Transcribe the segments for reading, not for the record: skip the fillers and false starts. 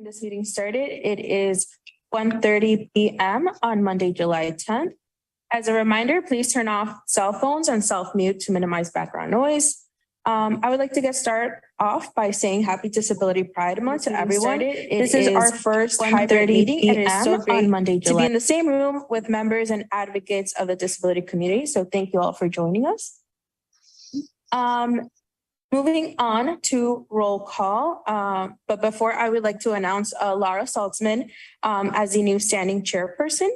This meeting started. It is 1:30 p.m. on Monday, July 10th. As a reminder, please turn off cell phones and self-mute to minimize background noise. I would like to get started off by saying Happy Disability Pride Month to everyone. This is our first hybrid meeting, and it is so great on Monday, July, to be in the same room with members and advocates of the disability community. So thank you all for joining us. Moving on to roll call, but before I would like to announce Laura Saltzman as the new standing chairperson.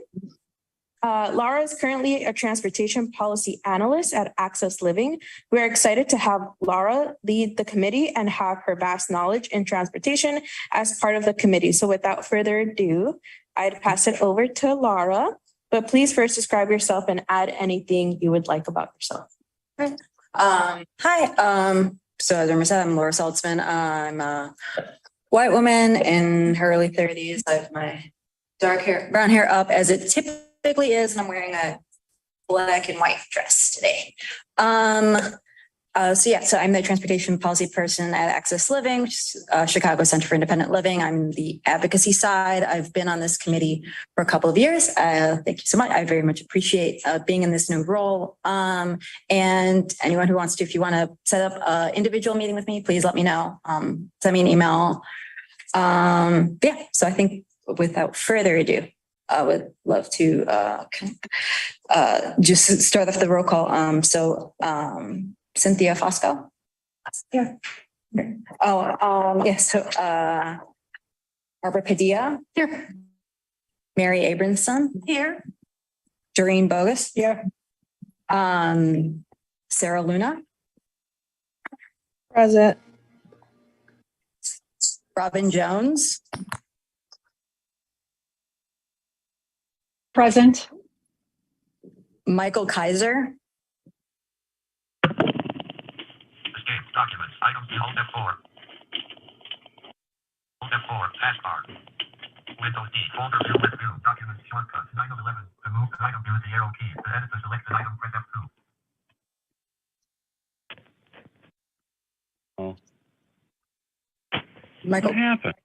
Laura is currently a transportation policy analyst at Access Living. We're excited to have Laura lead the committee and have her vast knowledge in transportation as part of the committee. So without further ado, I'd pass it over to Laura, but please first describe yourself and add anything you would like about yourself. Hi. So as Irma said, I'm Laura Saltzman. I'm a white woman in her early 30s. I have my brown hair up as it typically is, and I'm wearing a black and white dress today. So I'm the transportation policy person at Access Living, which is Chicago Center for Independent Living. I'm the advocacy side. I've been on this committee for a couple of years. Thank you so much. I very much appreciate being in this new role. And anyone who wants to, if you want to set up an individual meeting with me, please let me know. Send me an email. So I think without further ado, I would love to just start off the roll call. Cynthia Fosco. Here. Yes. Barbara Padilla. Here. Mary Abramson. Here. Doreen Bogus. Here. Sarah Luna. Present. Robin Jones. Present. Michael Kaiser. Documents. Item Alt F4. Alt F4. Taskbar. Windows D. Folder view with view. Documents shortcuts. 9 of 11. To move the item, use the arrow key. To edit the selected item, press F2. Michael. What happened?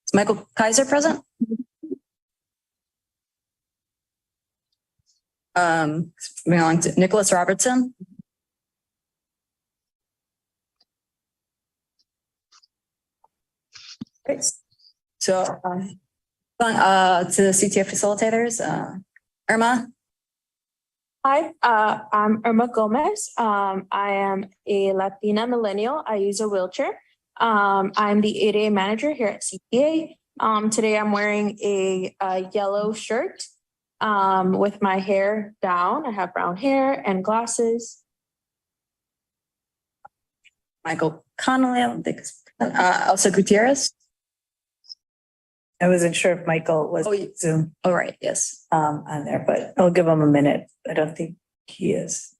Is Michael Kaiser present? Moving on to Nicholas Robertson. Great. So to the CTF facilitators, Irma. Hi, I'm Irma Gomez. I am a Latina millennial. I use a wheelchair. I'm the 8A manager here at CPA. Today I'm wearing a yellow shirt with my hair down. I have brown hair and glasses. Michael Connolly, I don't think Elsa Gutierrez. I wasn't sure if Michael was Zoom Oh, right. Yes. on there, but I'll give him a minute. I don't think he is.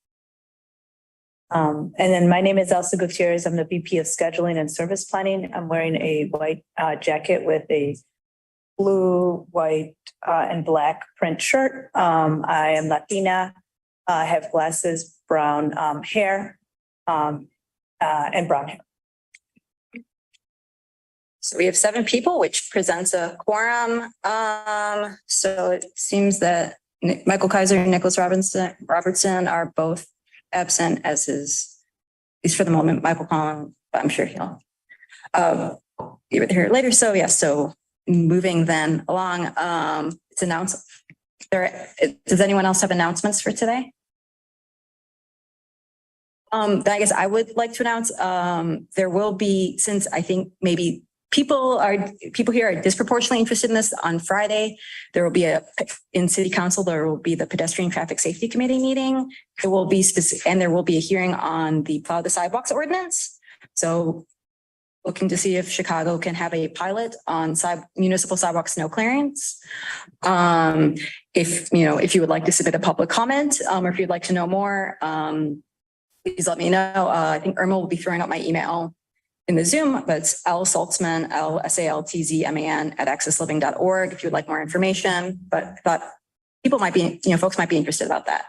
And then my name is Elsa Gutierrez. I'm the VP of Scheduling and Service Planning. I'm wearing a white jacket with a blue, white, and black print shirt. I am Latina. I have glasses, brown hair, and brown hair. So we have 7 people, which presents a quorum. So it seems that Michael Kaiser and Nicholas Robertson are both absent, as is, at least for the moment, Michael Collin, but I'm sure he'll be here later. So yes, so moving then along, it's announced. Does anyone else have announcements for today? I guess I would like to announce there will be, since I think maybe people here are disproportionately interested in this, on Friday, there will be in City Council, there will be the Pedestrian Traffic Safety Committee meeting. There will be and there will be a hearing on the Plow the Sidewalks ordinance. So looking to see if Chicago can have a pilot on municipal sidewalk snow clearance. If you would like to submit a public comment, or if you'd like to know more, please let me know. I think Irma will be throwing out my email in the Zoom, but it's L Saltzman, LSALTZMAN @accessliving.org if you'd like more information. But I thought people might be, folks might be interested about that.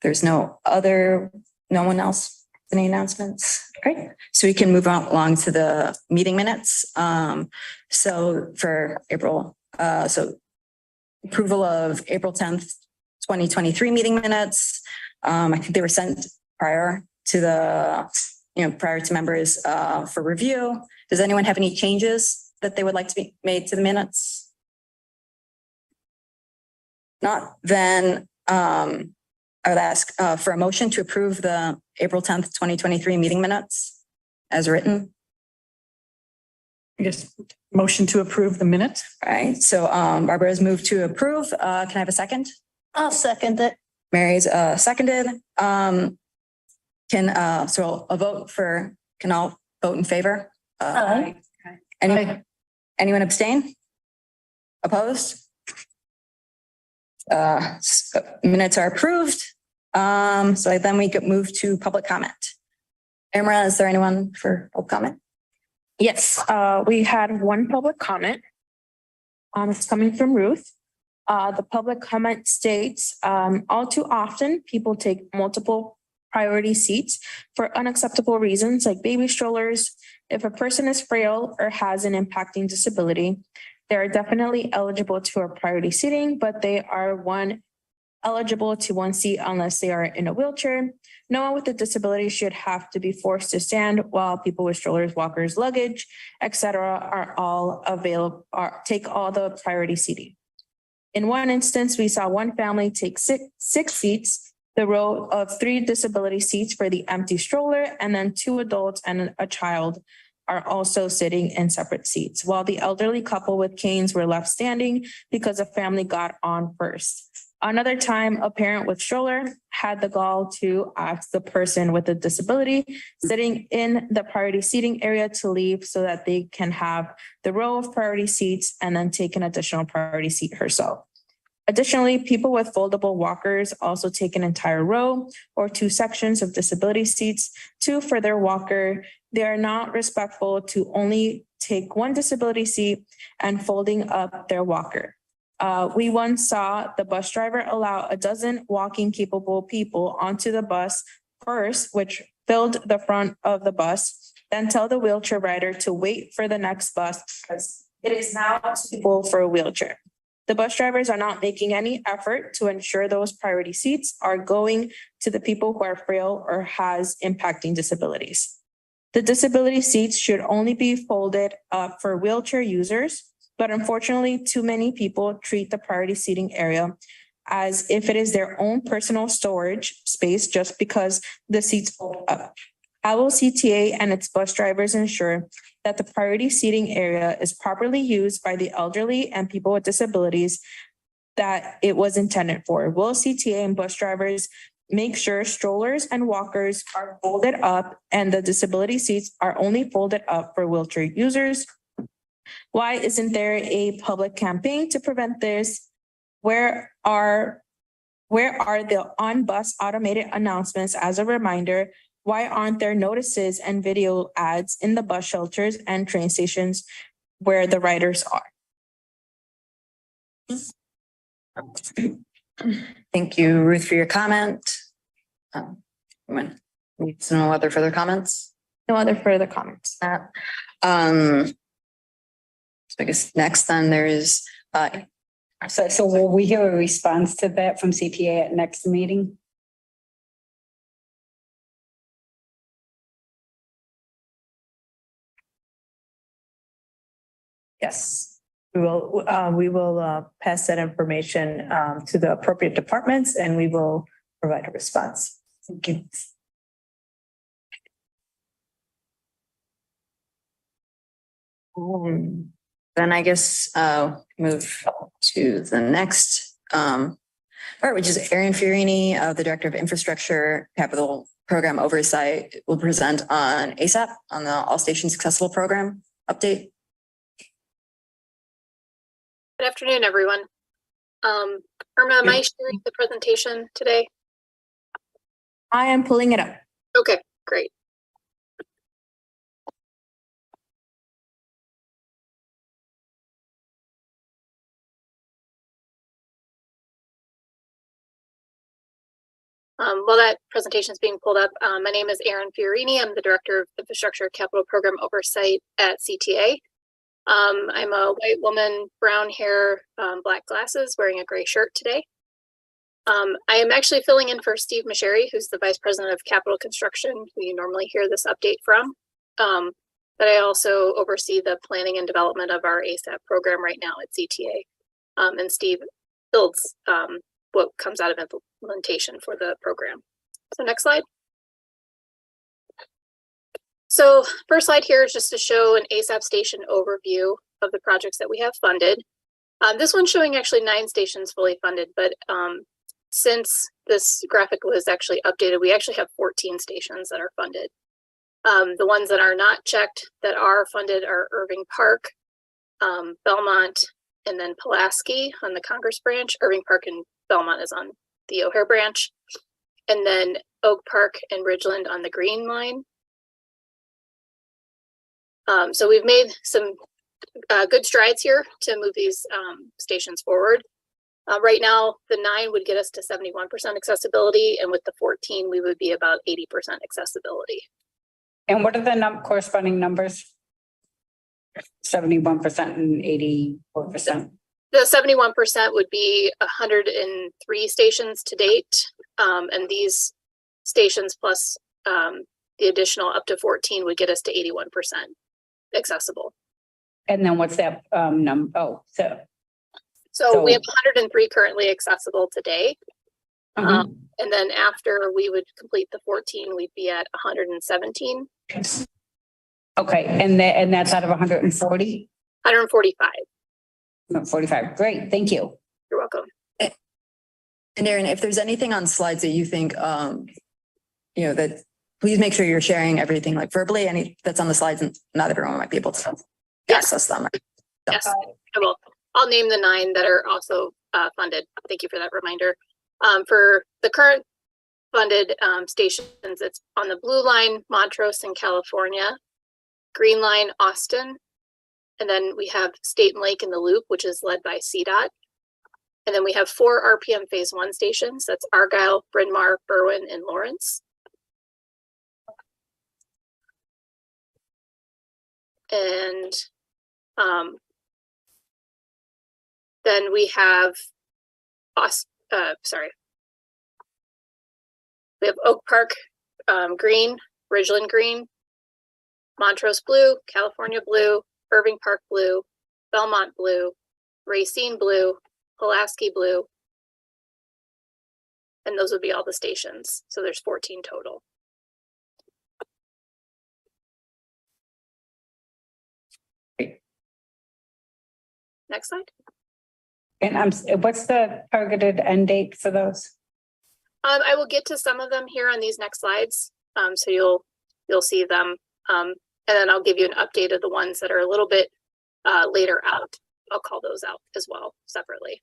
There's no one else Any announcements? Great. So we can move on along to the meeting minutes. So for April, so approval of April 10th, 2023 meeting minutes. I think they were sent prior to prior to members for review. Does anyone have any changes that they would like to be made to the minutes? Not, then I would ask for a motion to approve the April 10th, 2023 meeting minutes as written. I guess motion to approve the minute. All right, so Barbara has moved to approve. Can I have a second? I'll second it. Mary's seconded. So a vote for, can all vote in favor? Aye. Anyone abstain? Opposed? Minutes are approved. So then we could move to public comment. Amara, is there anyone for public comment? Yes, we had one public comment. It's coming from Ruth. The public comment states, all too often, people take multiple priority seats for unacceptable reasons like baby strollers. If a person is frail or has an impacting disability, they are definitely eligible to a priority seating, but they are eligible to one seat unless they are in a wheelchair. No one with a disability should have to be forced to stand while people with strollers, walkers, luggage, etc., are all available, take all the priority seating. In one instance, we saw one family take six seats, the row of 3 disability seats for the empty stroller, and then 2 adults and a child are also sitting in separate seats, while the elderly couple with canes were left standing because a family got on first. Another time, a parent with stroller had the gall to ask the person with a disability sitting in the priority seating area to leave so that they can have the row of priority seats and then take an additional priority seat herself. Additionally, people with foldable walkers also take an entire row or 2 sections of disability seats for their walker. They are not respectful to only take 1 disability seat and folding up their walker. We once saw the bus driver allow a dozen walking capable people onto the bus first, which filled the front of the bus, then tell the wheelchair rider to wait for the next bus because it is now suitable for a wheelchair. The bus drivers are not making any effort to ensure those priority seats are going to the people who are frail or has impacting disabilities. The disability seats should only be folded up for wheelchair users, but unfortunately, too many people treat the priority seating area as if it is their own personal storage space just because the seats fold up. How will CTA and its bus drivers ensure that the priority seating area is properly used by the elderly and people with disabilities that it was intended for? Will CTA and bus drivers make sure strollers and walkers are folded up and the disability seats are only folded up for wheelchair users? Why isn't there a public campaign to prevent this? Where are the on-bus automated announcements as a reminder? Why aren't there notices and video ads in the bus shelters and train stations where the riders are? Thank you, Ruth, for your comment. Needs no other further comments? No other further comments. So I guess next then there is, So will we hear a response to that from CTA at next meeting? Yes, we will pass that information to the appropriate departments and we will provide a response. Thank you. Then I guess move to the next part, which is Erin Fiorini, the Director of Infrastructure Capital Program Oversight, will present on ASAP on the All Stations Accessible Program update. Good afternoon, everyone. Irma, am I sharing the presentation today? I am pulling it up. Okay, great. While that presentation is being pulled up, my name is Erin Fiorini. I'm the Director of Infrastructure Capital Program Oversight at CTA. I'm a white woman, brown hair, black glasses, wearing a gray shirt today. I am actually filling in for Steve Masheri, who's the Vice President of Capital Construction, who you normally hear this update from. But I also oversee the planning and development of our ASAP program right now at CTA. And Steve builds what comes out of implementation for the program. So next slide. So first slide here is just to show an ASAP station overview of the projects that we have funded. This one's showing actually 9 stations fully funded, but since this graphic was actually updated, we actually have 14 stations that are funded. The ones that are not checked that are funded are Irving Park, Belmont, and then Pulaski on the Congress branch. Irving Park and Belmont is on the O'Hare branch. And then Oak Park and Ridgeland on the Green line. So we've made some good strides here to move these stations forward. Right now, the 9 would get us to 71% accessibility, and with the 14, we would be about 80% accessibility. And what are the corresponding numbers? 71% and 84%. The 71% would be 103 stations to date, and these stations plus the additional up to 14 would get us to 81% accessible. And then what's that number? Oh, So we have 103 currently accessible today. Mhm. And then after we would complete the 14, we'd be at 117. Okay, and that's out of 140? 145. 45. Great, thank you. You're welcome. And Erin, if there's anything on slides that you think, that please make sure you're sharing everything like verbally, any that's on the slides, and not everyone might be able to access them. Yes, I will. I'll name the 9 that are also funded. Thank you for that reminder. For the current funded stations, it's on the blue line, Montrose in California, green line, Austin, and then we have State and Lake in the Loop, which is led by CDOT. And then we have 4 RPM phase 1 stations. That's Argyle, Bryn Mawr, Berwyn, and Lawrence. And then we have we have Oak Park green, Ridgeland green, Montrose blue, California blue, Irving Park blue, Belmont blue, Racine blue, Pulaski blue, and those would be all the stations. So there's 14 total. Next slide. And what's the targeted end date for those? I will get to some of them here on these next slides. So you'll see them. And then I'll give you an update of the ones that are a little bit later out. I'll call those out as well separately.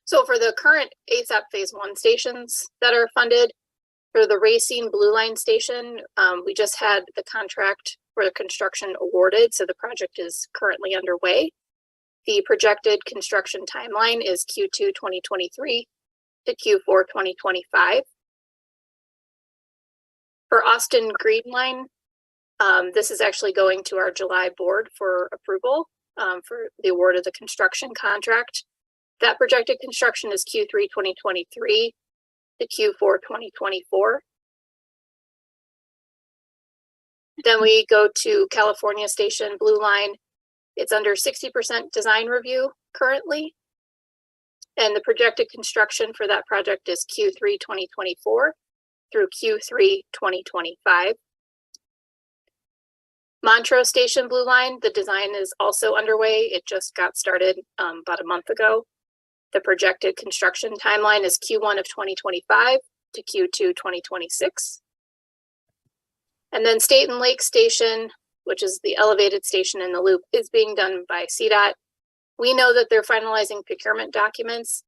So for the current ASAP phase 1 stations that are funded, for the Racine Blue Line station, we just had the contract for the construction awarded. So the project is currently underway. The projected construction timeline is Q2 2023 to Q4 2025. For Austin Green Line, this is actually going to our July board for approval for the award of the construction contract. That projected construction is Q3 2023 to Q4 2024. Then we go to California Station Blue Line. It's under 60% design review currently. And the projected construction for that project is Q3 2024 through Q3 2025. Montrose Station Blue Line, the design is also underway. It just got started about a month ago. The projected construction timeline is Q1 of 2025 to Q2 2026. And then State and Lake Station, which is the elevated station in the loop, is being done by CDOT. We know that they're finalizing procurement documents.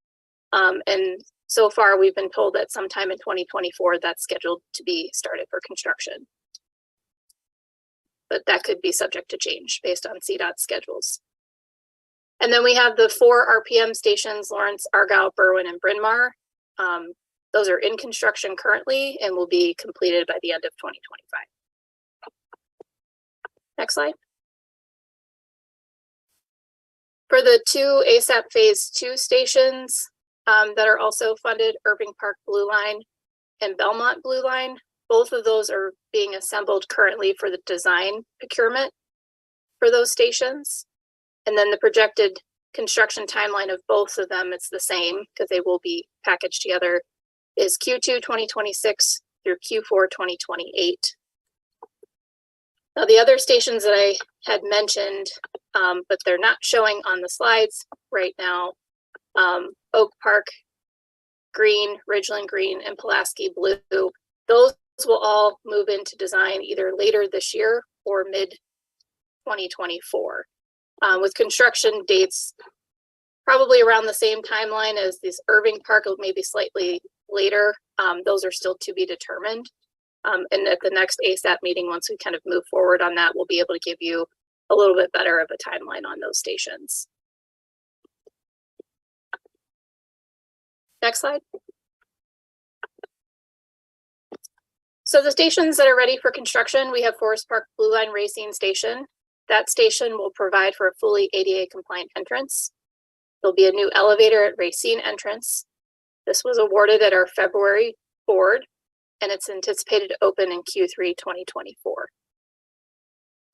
And so far we've been told that sometime in 2024, that's scheduled to be started for construction. But that could be subject to change based on CDOT schedules. And then we have the 4 RPM stations, Lawrence, Argyle, Berwyn, and Bryn Mawr. Those are in construction currently and will be completed by the end of 2025. Next slide. For the two ASAP Phase 2 stations that are also funded, Irving Park Blue Line and Belmont Blue Line, both of those are being assembled currently for the design procurement for those stations. And then the projected construction timeline of both of them, it's the same because they will be packaged together, is Q2 2026 through Q4 2028. Now, the other stations that I had mentioned, but they're not showing on the slides right now, Oak Park Green, Ridgeland Green, and Pulaski Blue, those will all move into design either later this year or mid 2024, with construction dates probably around the same timeline as this Irving Park, maybe slightly later. Those are still to be determined. And at the next ASAP meeting, once we kind of move forward on that, we'll be able to give you a little bit better of a timeline on those stations. Next slide. So the stations that are ready for construction, we have Forest Park Blue Line Racing Station. That station will provide for a fully ADA compliant entrance. There'll be a new elevator at Racine entrance. This was awarded at our February board, and it's anticipated to open in Q3 2024.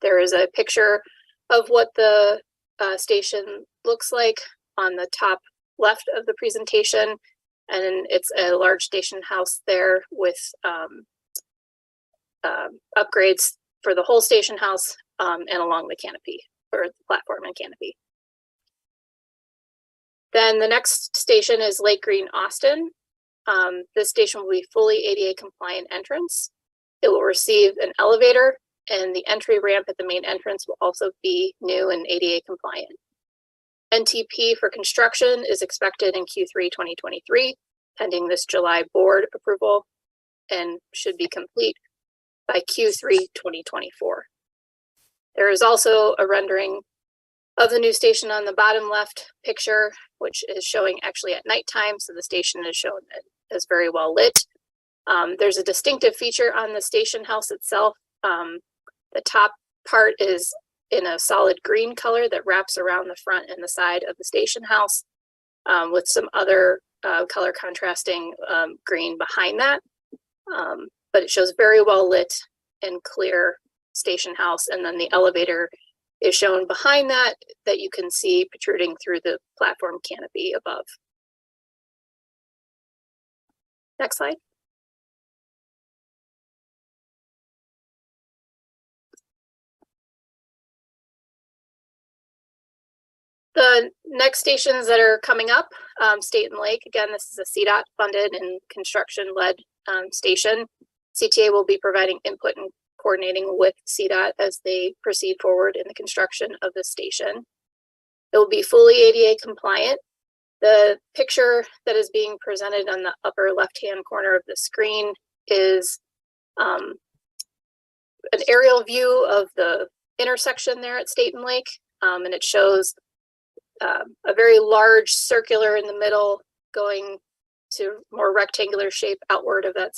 There is a picture of what the station looks like on the top left of the presentation, and it's a large station house there with upgrades for the whole station house and along the canopy, or the platform and canopy. Then the next station is Lake Green Austin. This station will be fully ADA compliant entrance. It will receive an elevator, and the entry ramp at the main entrance will also be new and ADA compliant. NTP for construction is expected in Q3 2023, pending this July board approval, and should be complete by Q3 2024. There is also a rendering of the new station on the bottom left picture, which is showing actually at nighttime, so the station is shown as very well lit. There's a distinctive feature on the station house itself. The top part is in a solid green color that wraps around the front and the side of the station house, with some other color contrasting green behind that. But it shows very well lit and clear station house. And then the elevator is shown behind that you can see protruding through the platform canopy above. Next slide. The next stations that are coming up, State and Lake, again, this is a CDOT funded and construction led station. CTA will be providing input and coordinating with CDOT as they proceed forward in the construction of the station. It will be fully ADA compliant. The picture that is being presented on the upper left-hand corner of the screen is an aerial view of the intersection there at State and Lake, and it shows a very large circular in the middle going to more rectangular shape outward of that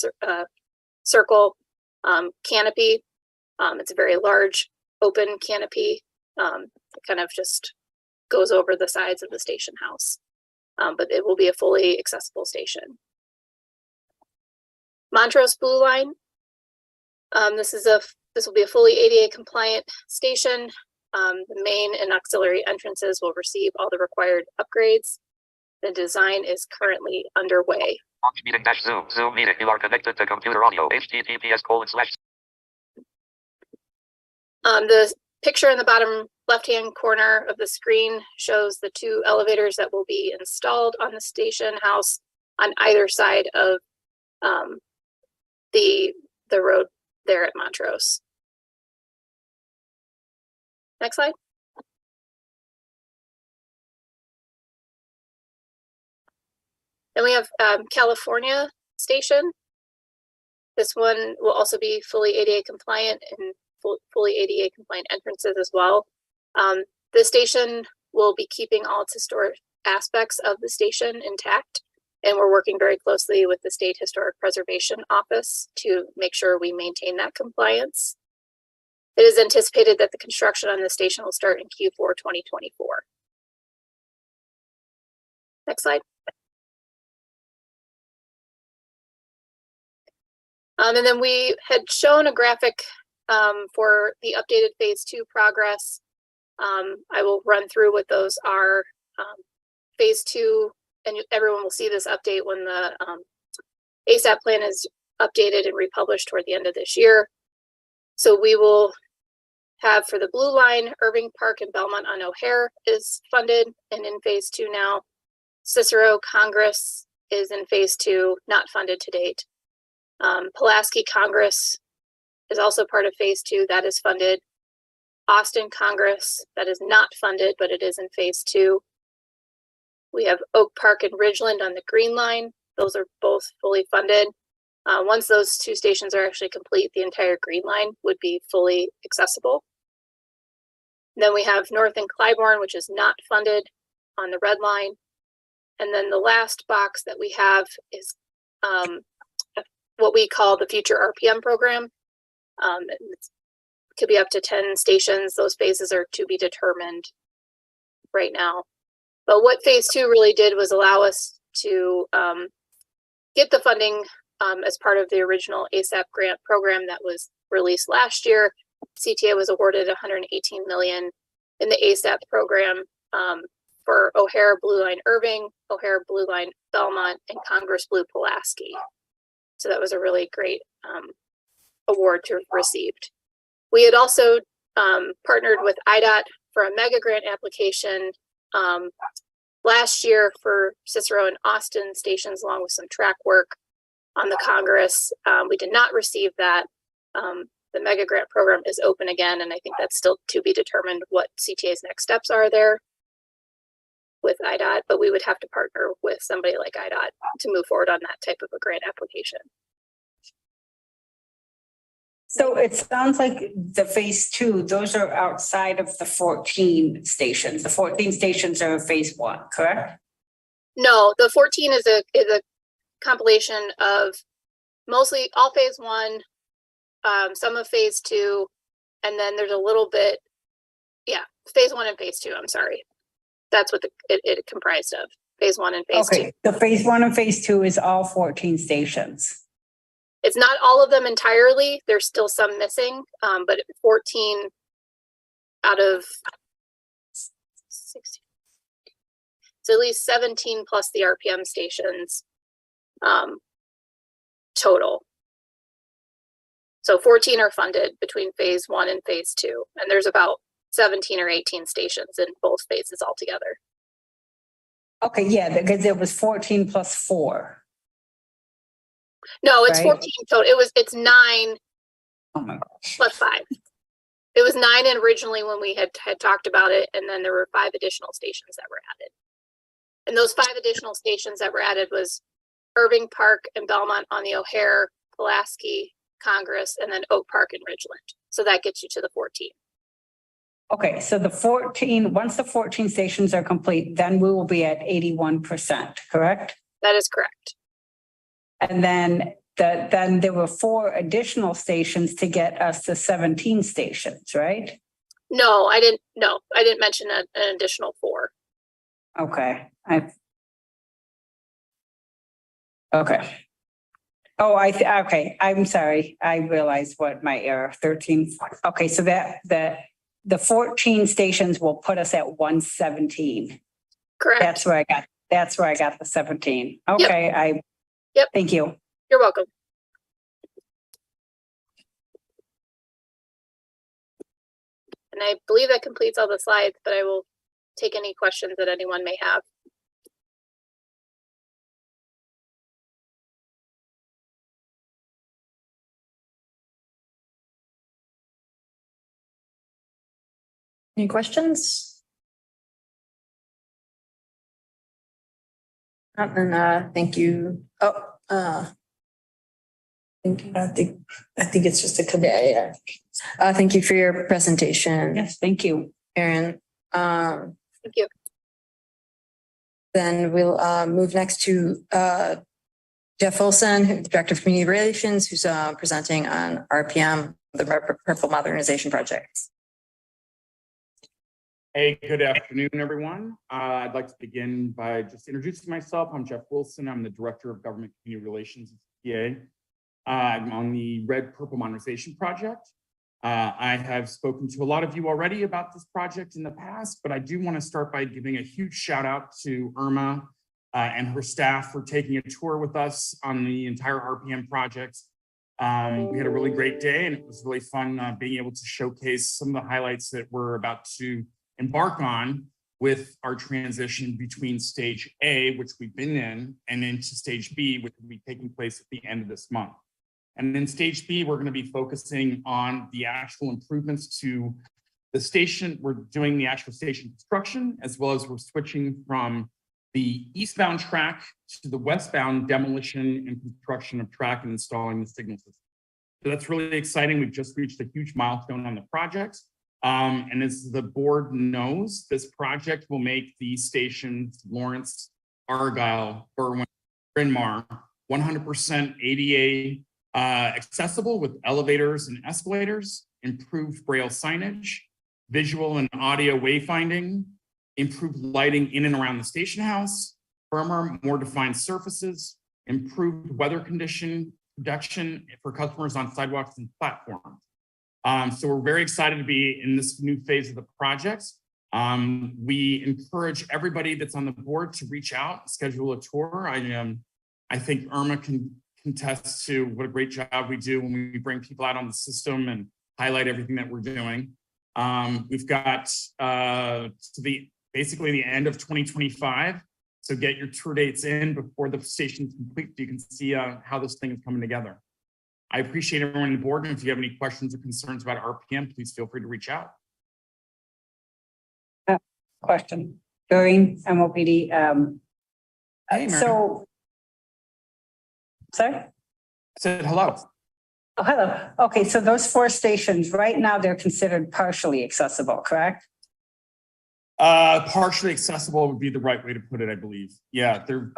circle canopy. It's a very large open canopy. It kind of just goes over the sides of the station house, but it will be a fully accessible station. Montrose Blue Line. This will be a fully ADA compliant station. The main and auxiliary entrances will receive all the required upgrades. The design is currently underway. Launch meeting dash Zoom. Zoom meeting. You are connected to computer audio. HTTPS:// The picture in the bottom left-hand corner of the screen shows the two elevators that will be installed on the station house on either side of the road there at Montrose. Next slide. Then we have California Station. This one will also be fully ADA compliant and fully ADA compliant entrances as well. The station will be keeping all its historic aspects of the station intact And we're working very closely with the State Historic Preservation Office to make sure we maintain that compliance. It is anticipated that the construction on the station will start in Q4 2024. Next slide. And then we had shown a graphic for the updated phase 2 progress. I will run through what those are. Phase 2, and everyone will see this update when the ASAP plan is updated and republished toward the end of this year. So we will have for the blue line, Irving Park and Belmont on O'Hare is funded and in phase 2 now. Cicero Congress is in phase 2, not funded to date. Pulaski Congress is also part of phase 2, that is funded. Austin Congress, that is not funded, but it is in phase 2. We have Oak Park and Ridgeland on the green line. Those are both fully funded. Once those 2 stations are actually complete, the entire green line would be fully accessible. Then we have North and Clybourne, which is not funded on the red line. And then the last box that we have is what we call the Future RPM program. It could be up to 10 stations. Those phases are to be determined right now. But what phase 2 really did was allow us to get the funding as part of the original ASAP grant program that was released last year. CTA was awarded $118 million in the ASAP program for O'Hare Blue Line Irving, O'Hare Blue Line Belmont, and Congress Blue Pulaski. So that was a really great award to have received. We had also partnered with IDOT for a mega grant application last year for Cicero and Austin stations, along with some track work on the Congress. We did not receive that. The mega grant program is open again, and I think that's still to be determined what CTA's next steps are there with IDOT, but we would have to partner with somebody like IDOT to move forward on that type of a grant application. So it sounds like the phase 2, those are outside of the 14 stations. The 14 stations are phase 1, correct? No, the 14 is a compilation of mostly all phase 1, some of phase 2, and then there's a little bit, phase 1 and phase 2, I'm sorry. That's what it comprised of, phase 1 and phase 2. Okay, the phase 1 and phase 2 is all 14 stations. It's not all of them entirely. There's still some missing, but 14 out of 16. So at least 17 plus the RPM stations total. So 14 are funded between phase 1 and phase 2. And there's about 17 or 18 stations in both phases altogether. Okay, yeah, because it was 14 plus 4. No, it's Right. 14 total. It's 9 Oh my gosh. plus 5. It was 9 originally when we had talked about it, and then there were 5 additional stations that were added. And those 5 additional stations that were added was Irving Park and Belmont on the O'Hare, Pulaski, Congress, and then Oak Park and Ridgeland. So that gets you to the 14. Okay, so the 14, once the 14 stations are complete, then we will be at 81%, correct? That is correct. And then then there were 4 additional stations to get us to 17 stations, right? No, I didn't mention an additional 4. Okay, okay. Oh, okay, I'm sorry. I realized what my error, 13. Okay, so the 14 stations will put us at 117. Correct. That's where I got the 17. Okay, Yep. Thank you. You're welcome. And I believe that completes all the slides, but I will take any questions that anyone may have. Any questions? Then, thank you. Thank you. I think it's just a. Yeah. Thank you for your presentation, Yes, thank you. Erin. Thank you. Then we'll move next to Jeff Olson, Director of Community Relations, who's presenting on RPM, the Purple Modernization Project. Hey, good afternoon, everyone. I'd like to begin by just introducing myself. I'm Jeff Wilson. I'm the Director of Government Community Relations at PA. I'm on the Red Purple Modernization Project. I have spoken to a lot of you already about this project in the past, but I do want to start by giving a huge shout out to Irma and her staff for taking a tour with us on the entire RPM project. We had a really great day, and it was really fun being able to showcase some of the highlights that we're about to embark on with our transition between stage A, which we've been in, and into stage B, which will be taking place at the end of this month. And in stage B, we're going to be focusing on the actual improvements to the station. We're doing the actual station construction, as well as we're switching from the eastbound track to the westbound demolition and construction of track and installing the signal system. So that's really exciting. We've just reached a huge milestone on the project. And as the board knows, this project will make the stations Lawrence, Argyle, Berwyn, Bryn Mawr 100% ADA accessible with elevators and escalators, improved braille signage, visual and audio wayfinding, improved lighting in and around the station house, firmer, more defined surfaces, improved weather condition protection for customers on sidewalks and platforms. So we're very excited to be in this new phase of the project. We encourage everybody that's on the board to reach out, schedule a tour. I think Irma can contest to what a great job we do when we bring people out on the system and highlight everything that we're doing. We've got to basically the end of 2025. So get your tour dates in before the station's complete so you can see how this thing is coming together. I appreciate everyone on the board, and if you have any questions or concerns about RPM, please feel free to reach out. Question during MOPD. Hey, Mary. Sorry? I said hello. Oh, hello. Okay, so those 4 stations, right now, they're considered partially accessible, correct? Partially accessible would be the right way to put it, I believe. Yeah, they're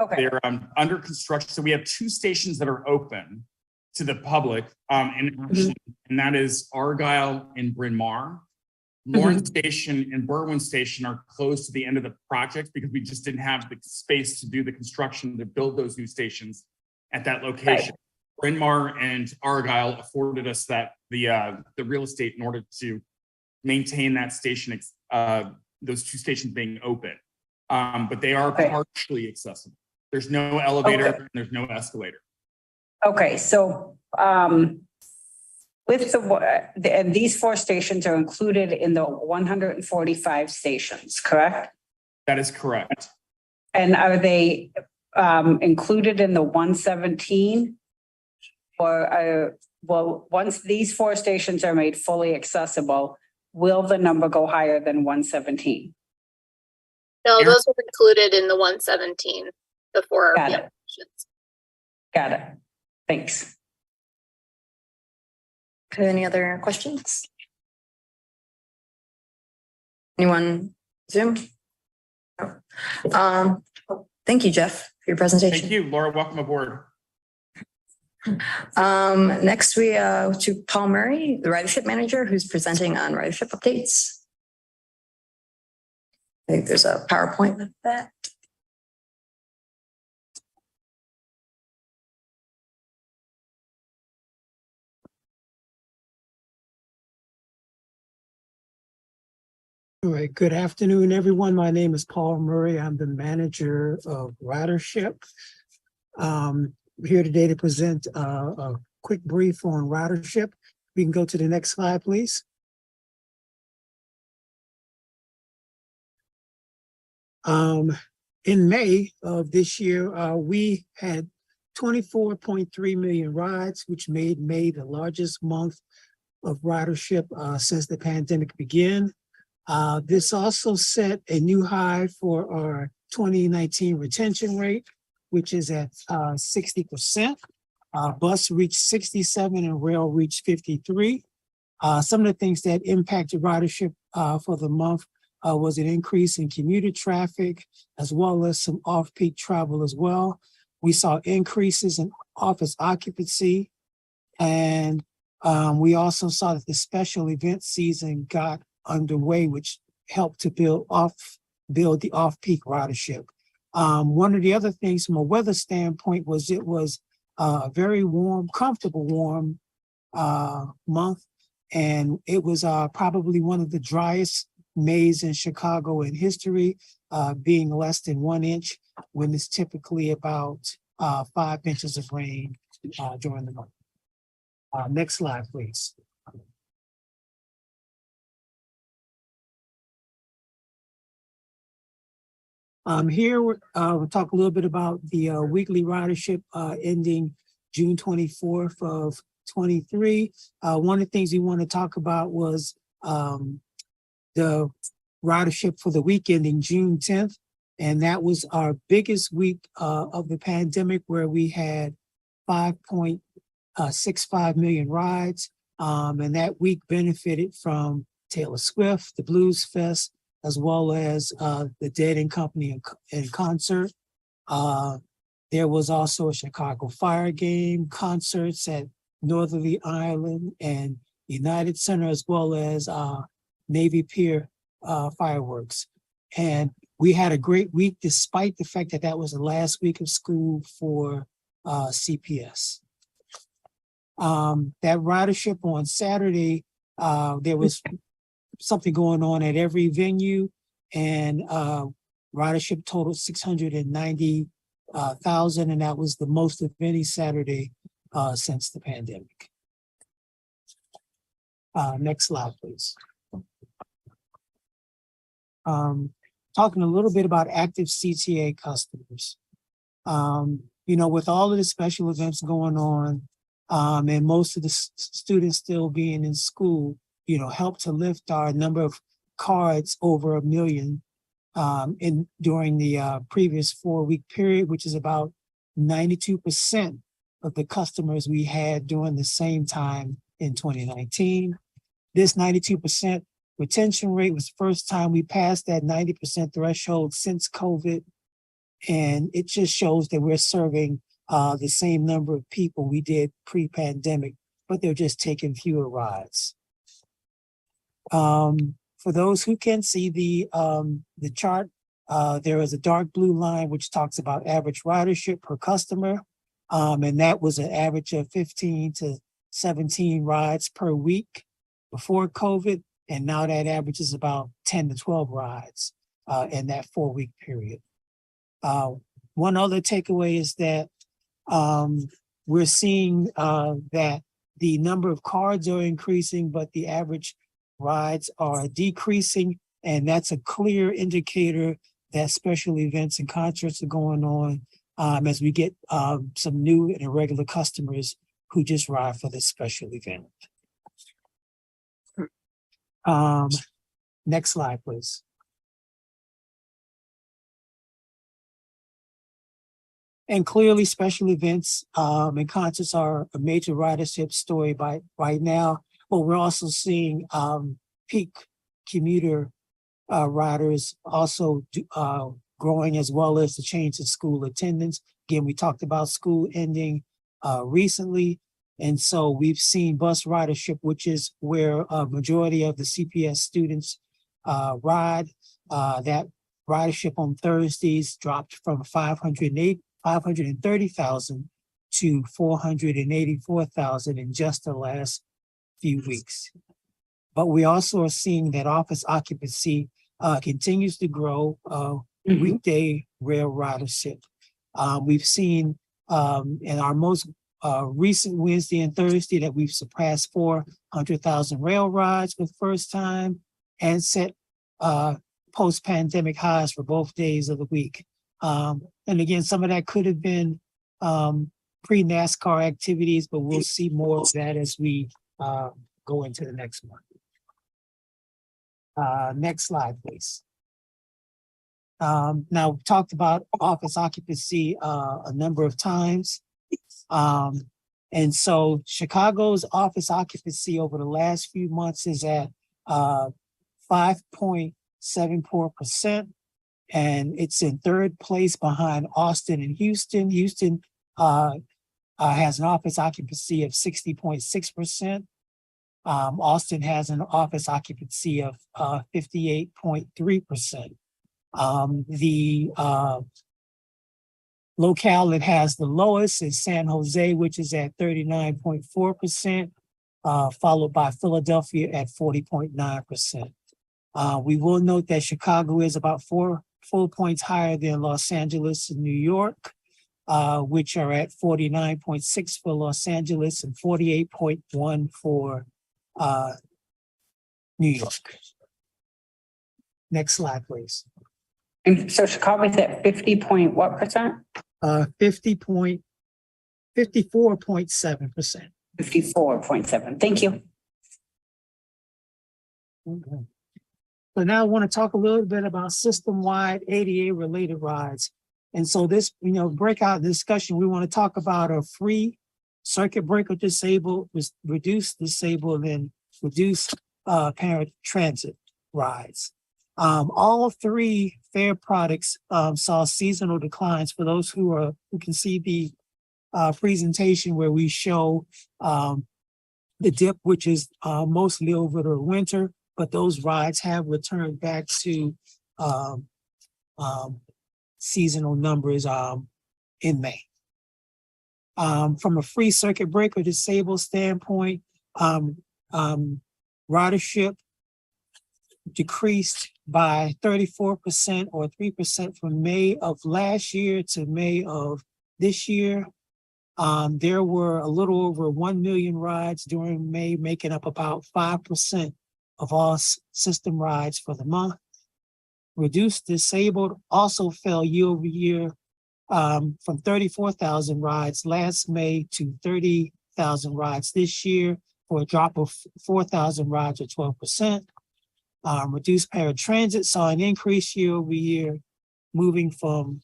under construction. So we have 2 stations that are open to the public, and that is Argyle and Bryn Mawr. Lawrence Station and Berwyn Station are close to the end of the project because we just didn't have the space to do the construction to build those new stations at that location. Right. Bryn Mawr and Argyle afforded us that the real estate in order to maintain that station, those 2 stations being open. But they are partially accessible. There's no elevator and there's no escalator. Okay, so with and these 4 stations are included in the 145 stations, correct? That is correct. And are they included in the 117? Or well, once these 4 stations are made fully accessible, will the number go higher than 117? No, those are included in the 117, the 4 RPM stations. Got it. Thanks. Okay, any other questions? Anyone Zoom? No. Thank you, Jeff, for your presentation. Thank you, Laura. Welcome aboard. Next we to Paul Murray, the ridership manager, who's presenting on ridership updates. I think there's a PowerPoint with that. All right, good afternoon, everyone. My name is Paul Murray. I'm the manager of ridership. I'm here today to present a quick brief on ridership. We can go to the next slide, please. In May of this year, we had 24.3 million rides, which made May the largest month of ridership since the pandemic began. This also set a new high for our 2019 retention rate, which is at 60%. Bus reached 67 and rail reached 53. Some of the things that impacted ridership for the month was an increase in commuter traffic as well as some off-peak travel as well. We saw increases in office occupancy. And we also saw that the special event season got underway, which helped to build the off-peak ridership. One of the other things from a weather standpoint was it was a very warm, comfortable warm month. And it was probably one of the driest Mays in Chicago in history, being less than 1 inch when it's typically about 5 inches of rain during the month. Next slide, please. Here we'll talk a little bit about the weekly ridership ending June 24th of 23. One of the things we want to talk about was the ridership for the week ending June 10th. And that was our biggest week of the pandemic, where we had 5.65 million rides. And that week benefited from Taylor Swift, the Blues Fest, as well as the Dead and Company in concert. There was also a Chicago Fire game, concerts at Northerly Island and United Center, as well as Navy Pier fireworks. And we had a great week, despite the fact that that was the last week of school for CPS. That ridership on Saturday, there was something going on at every venue, and ridership totaled 690,000, and that was the most of any Saturday since the pandemic. Next slide, please. Talking a little bit about active CTA customers. With all of the special events going on, and most of the students still being in school, helped to lift our number of cards over 1 million during the previous 4-week period, which is about 92% of the customers we had during the same time in 2019. This 92% retention rate was the first time we passed that 90% threshold since COVID. And it just shows that we're serving the same number of people we did pre-pandemic, but they're just taking fewer rides. For those who can see the chart, there is a dark blue line which talks about average ridership per customer, and that was an average of 15 to 17 rides per week before COVID, and now that average is about 10 to 12 rides in that 4-week period. One other takeaway is that we're seeing that the number of cards are increasing, but the average rides are decreasing, and that's a clear indicator that special events and concerts are going on as we get some new and irregular customers who just ride for this special event. Next slide, please. And clearly, special events and concerts are a major ridership story right now. But we're also seeing peak commuter riders also growing, as well as the change in school attendance. Again, we talked about school ending recently. And so we've seen bus ridership, which is where a majority of the CPS students ride. That ridership on Thursdays dropped from 530,000 to 484,000 in just the last few weeks. But we also are seeing that office occupancy continues to grow, weekday rail ridership. We've seen in our most recent Wednesday and Thursday that we've surpassed 400,000 rail rides for the first time and set post-pandemic highs for both days of the week. And again, some of that could have been pre-NASCAR activities, but we'll see more of that as we go into the next one. Next slide, please. Now, we've talked about office occupancy a number of times. And so Chicago's office occupancy over the last few months is at 5.8%. 7.74%. And it's in third place behind Austin and Houston. Houston has an office occupancy of 60.6%. Austin has an office occupancy of 58.3%. The locale that has the lowest is San Jose, which is at 39.4%, followed by Philadelphia at 40.9%. We will note that Chicago is about 4 full points higher than Los Angeles and New York, which are at 49.6 for Los Angeles and 48.1 for New York. Next slide, please. And so Chicago is at 50 what percent? 54.7%. 54.7. Thank you. Okay. So now I want to talk a little bit about system-wide ADA related rides. And so this, breakout discussion, we want to talk about a free circuit breaker disabled, reduced disabled, and reduced paratransit rides. All 3 fare products saw seasonal declines. For those who can see the presentation where we show the dip, which is mostly over the winter, but those rides have returned back to seasonal numbers in May. From a free circuit breaker disabled standpoint, ridership decreased by 34% or 3% from May of last year to May of this year. There were a little over 1 million rides during May, making up about 5% of all system rides for the month. Reduced disabled also fell year over year from 34,000 rides last May to 30,000 rides this year, for a drop of 4,000 rides or 12%. Reduced paratransit saw an increase year over year, moving from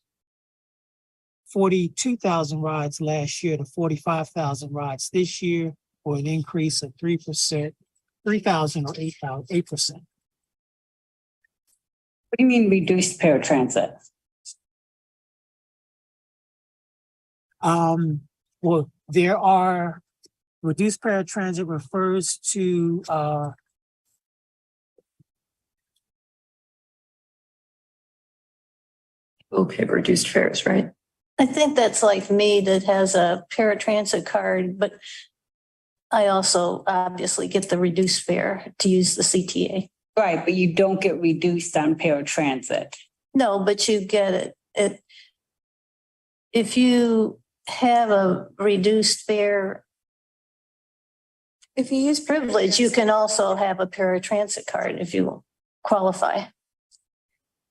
42,000 rides last year to 45,000 rides this year, for an increase of 3%, 3,000 or 8%. What do you mean reduced paratransit? Well, there are reduced paratransit refers to Okay, reduced fares, right? I think that's like me that has a paratransit card, but I also obviously get the reduced fare to use the CTA. Right, but you don't get reduced on paratransit. No, but you get it. If you have a reduced fare, if you use privilege, you can also have a paratransit card if you qualify.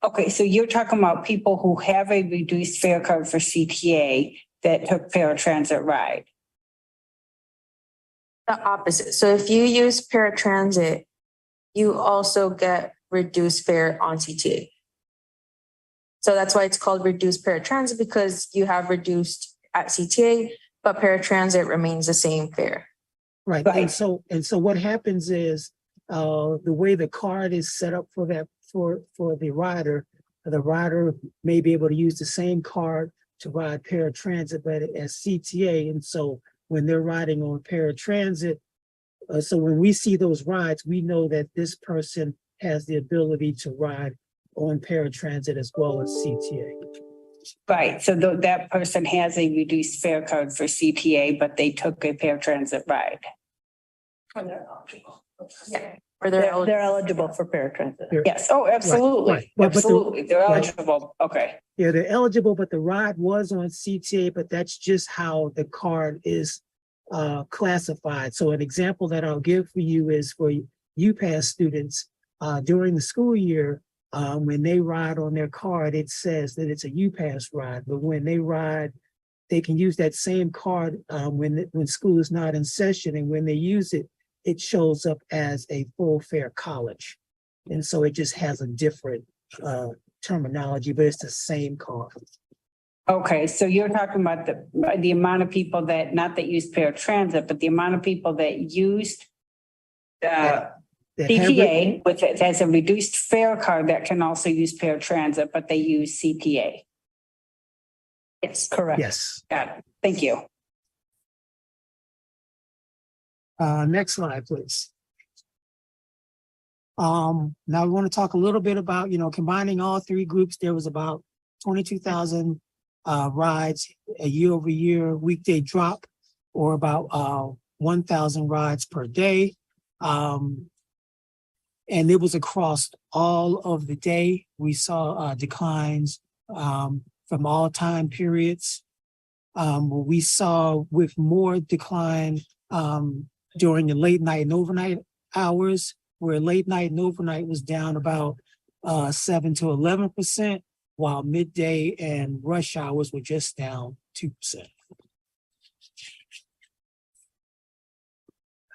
Okay, so you're talking about people who have a reduced fare card for CTA that took paratransit ride. The opposite. So if you use paratransit, you also get reduced fare on CTA. So that's why it's called reduced paratransit, because you have reduced at CTA, but paratransit remains the same fare. right. And so what happens is the way the card is set up for that for the rider may be able to use the same card to ride paratransit, but as CTA. And so when they're riding on paratransit, so when we see those rides, we know that this person has the ability to ride on paratransit as well as CTA. Right, so that person has a reduced fare card for CTA, but they took a paratransit ride. Yeah. Or they're eligible for paratransit. Yes, oh, absolutely, Right. But absolutely, they're right. eligible, okay. Yeah, they're eligible, but the ride was on CTA, but that's just how the card is classified. So an example that I'll give for you is for UPass students during the school year, when they ride on their card, it says that it's a UPass ride, but when they ride, they can use that same card when school is not in session, and when they use it, it shows up as a full fare college. And so it just has a different terminology, but it's the same card. Okay, so you're talking about the amount of people that, not that used paratransit, but the amount of people that used the that have it. CTA, with it has a reduced fare card that can also use paratransit, but they use CTA. Yes. Correct. Yes. Got it. Thank you. Next slide, please. Now we want to talk a little bit about, combining all three groups, there was about 22,000 rides, a year-over-year weekday drop, or about 1,000 rides per day. And it was across all of the day. We saw declines from all time periods. We saw with more decline during the late night and overnight hours, where late night and overnight was down about 7 to 11%, while midday and rush hours were just down 2%.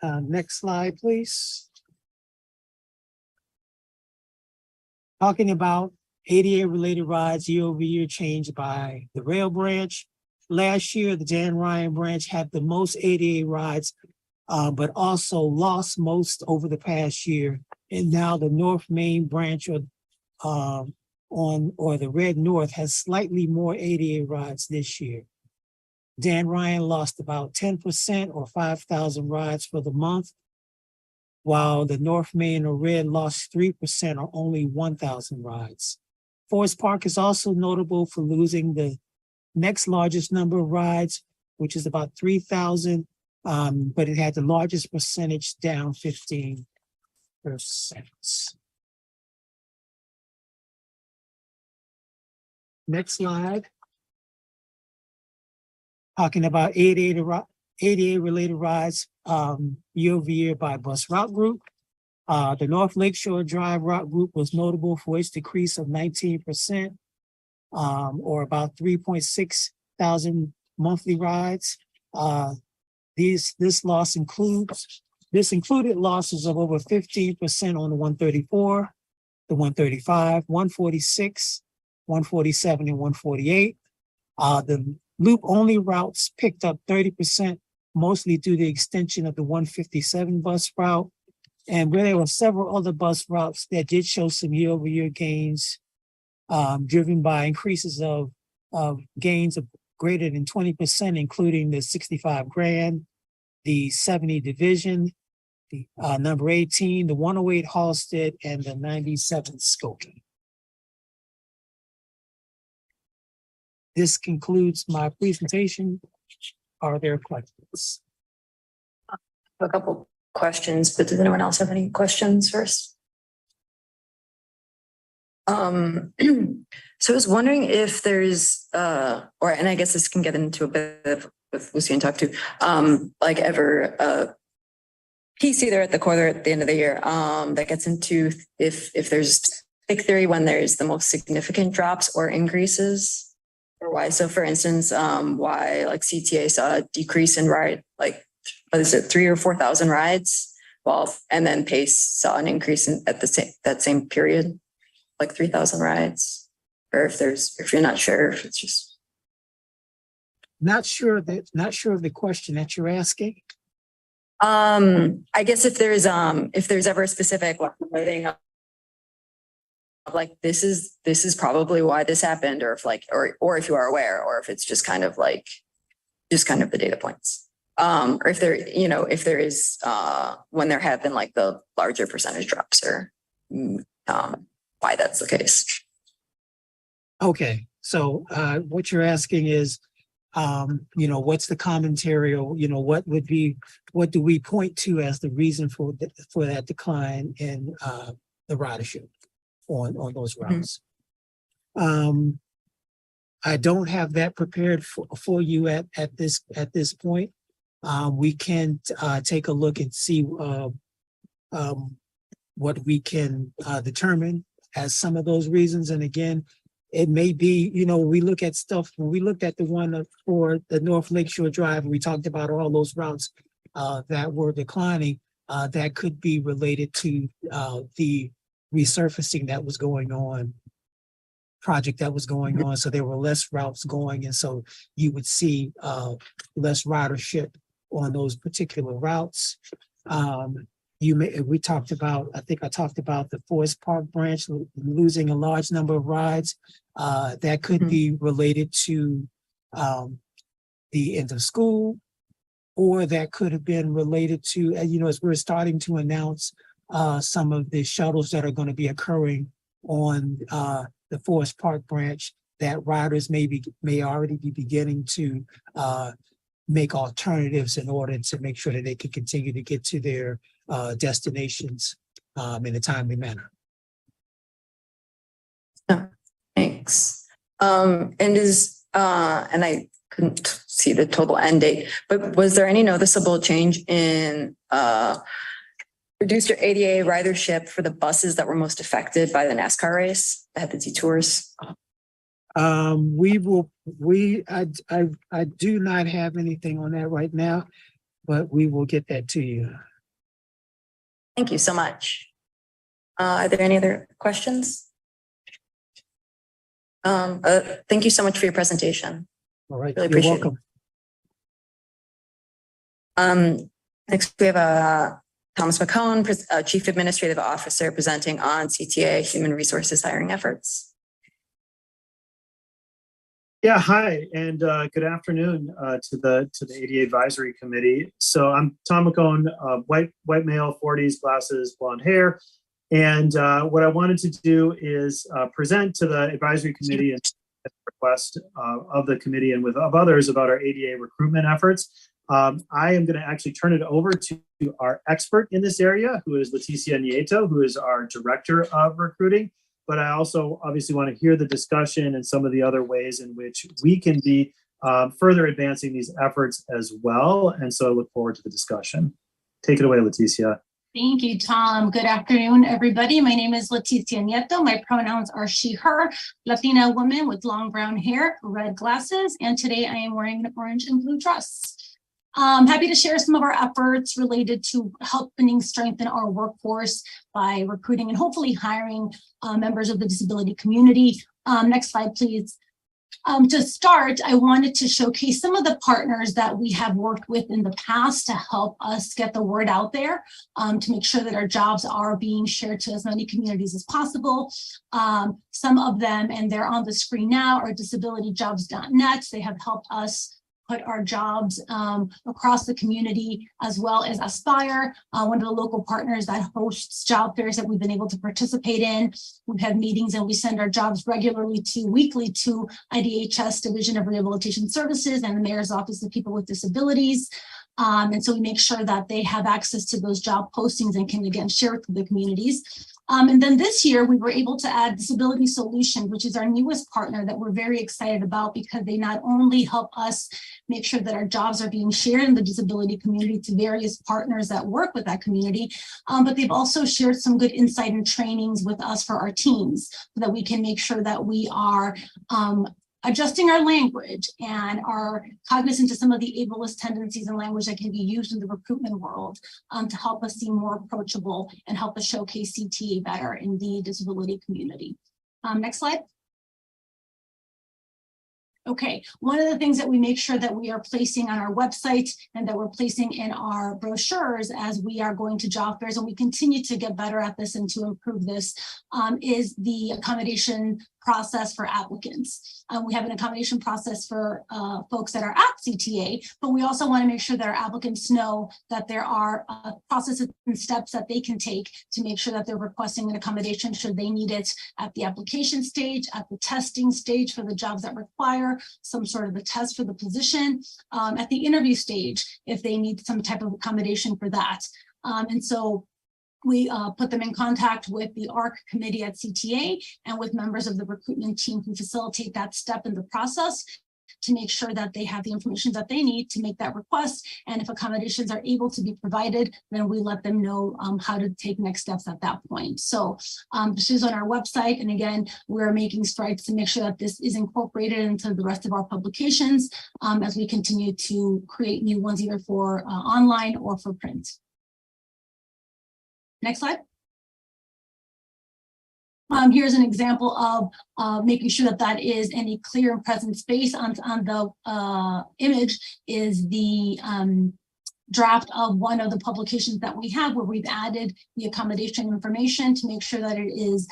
Next slide, please. Talking about ADA-related rides year-over-year change by the rail branch. Last year, the Dan Ryan branch had the most ADA rides, but also lost most over the past year. And now the North Main branch or the Red North has slightly more ADA rides this year. Dan Ryan lost about 10% or 5,000 rides for the month, while the North Main or Red lost 3% or only 1,000 rides. Forest Park is also notable for losing the next largest number of rides, which is about 3,000, but it had the largest percentage, down 15%. Next slide. Talking about ADA-related rides year over year by bus route group. The North Lakeshore Drive route group was notable for its decrease of 19%, or about 3.6 thousand monthly rides. This included losses of over 15% on the 134, the 135, 146, 147, and 148. The loop-only routes picked up 30%, mostly due to the extension of the 157 bus route. And where there were several other bus routes that did show some year-over-year gains, driven by increases of gains of greater than 20%, including the 65 Grand, the 70 Division, the number 18, the 108 Halsted, and the 97 Skokie. This concludes my presentation. Are there questions? A couple questions, but does anyone else have any questions first? So I was wondering if there's, and I guess this can get into a bit of with Lucy and talk to, like ever piece either at the quarter or at the end of the year that gets into if there's big theory when there's the most significant drops or increases, or why. So for instance, why like CTA saw a decrease in ride, like what is it, 3,000 or 4,000 rides, well, and then Pace saw an increase in at that same period, like 3,000 rides, or if you're not sure, if it's just not sure of the question that you're asking. I guess if there's ever a specific wording of like this is probably why this happened, or if like or if you are aware, or if it's just kind of the data points. Or if there is when there have been like the larger percentage drops, or why that's the case. Okay, so what you're asking is, what's the commentary, or what do we point to as the reason for that decline in the ridership on those routes? Mm-hmm. I don't have that prepared for you at this point. We can take a look and see what we can determine as some of those reasons. And again, it may be, we look at stuff, when we looked at the one for the North Lakeshore Drive, we talked about all those routes that were declining, that could be related to the resurfacing that was going on, project that was going on. So there were less routes going, and so you would see less ridership on those particular routes. we talked about, I think I talked about the Forest Park branch losing a large number of rides. That could be related to the end of school, or that could have been related to, as we're starting to announce some of the shuttles that are going to be occurring on the Forest Park branch, that riders may already be beginning to make alternatives in order to make sure that they can continue to get to their destinations in a timely manner. Thanks. And I couldn't see the total end date, but was there any noticeable change in reduced or ADA ridership for the buses that were most affected by the NASCAR race that had the detours? I do not have anything on that right now, but we will get that to you. Thank you so much. Are there any other questions? Thank you so much for your presentation. All right, Really you're appreciate welcome. Next we have Thomas McCone, Chief Administrative Officer, presenting on CTA Human Resources Hiring Efforts. Yeah, hi, and good afternoon to the ADA Advisory Committee. So I'm Tom McCone, white male, 40s, glasses, blonde hair, and what I wanted to do is present to the Advisory Committee and request of the committee and of others about our ADA recruitment efforts. I am going to actually turn it over to our expert in this area, who is Leticia Nieto, who is our Director of Recruiting. But I also obviously want to hear the discussion and some of the other ways in which we can be further advancing these efforts as well. And so I look forward to the discussion. Take it away, Leticia. Thank you, Tom. Good afternoon, everybody. My name is Leticia Nieto. My pronouns are she, her, Latina woman with long brown hair, red glasses, and today I am wearing an orange and blue dress. I'm happy to share some of our efforts related to helping strengthen our workforce by recruiting and hopefully hiring members of the disability community. Next slide, please. To start, I wanted to showcase some of the partners that we have worked with in the past to help us get the word out there, to make sure that our jobs are being shared to as many communities as possible. Some of them, and they're on the screen now, are disabilityjobs.net. They have helped us put our jobs across the community, as well as Aspire, one of the local partners that hosts job fairs that we've been able to participate in. We've had meetings and we send our jobs weekly to IDHS Division of Rehabilitation Services and the Mayor's Office of People with Disabilities. And so we make sure that they have access to those job postings and can again share it with the communities. And then this year we were able to add Disability Solutions, which is our newest partner that we're very excited about, because they not only help us make sure that our jobs are being shared in the disability community to various partners that work with that community, but they've also shared some good insight and trainings with us for our teams so that we can make sure that we are adjusting our language and are cognizant of some of the ableist tendencies and language that can be used in the recruitment world to help us seem more approachable and help us showcase CTA better in the disability community. Next slide. Okay, one of the things that we make sure that we are placing on our website and that we're placing in our brochures as we are going to job fairs, and we continue to get better at this and to improve this, is the accommodation process for applicants. We have an accommodation process for folks that are at CTA, but we also want to make sure that our applicants know that there are processes and steps that they can take to make sure that they're requesting an accommodation should they need it at the application stage, at the testing stage for the jobs that require some sort of a test for the position, at the interview stage if they need some type of accommodation for that. And so we put them in contact with the ARC committee at CTA and with members of the recruitment team who facilitate that step in the process to make sure that they have the information that they need to make that request. And if accommodations are able to be provided, then we let them know how to take next steps at that point. So this is on our website. And again, we're making strides to make sure that this is incorporated into the rest of our publications as we continue to create new ones, either for online or for print. Next slide. Here's an example of making sure that that is in a clear and present space. On the image is the draft of one of the publications that we have where we've added the accommodation information to make sure that it is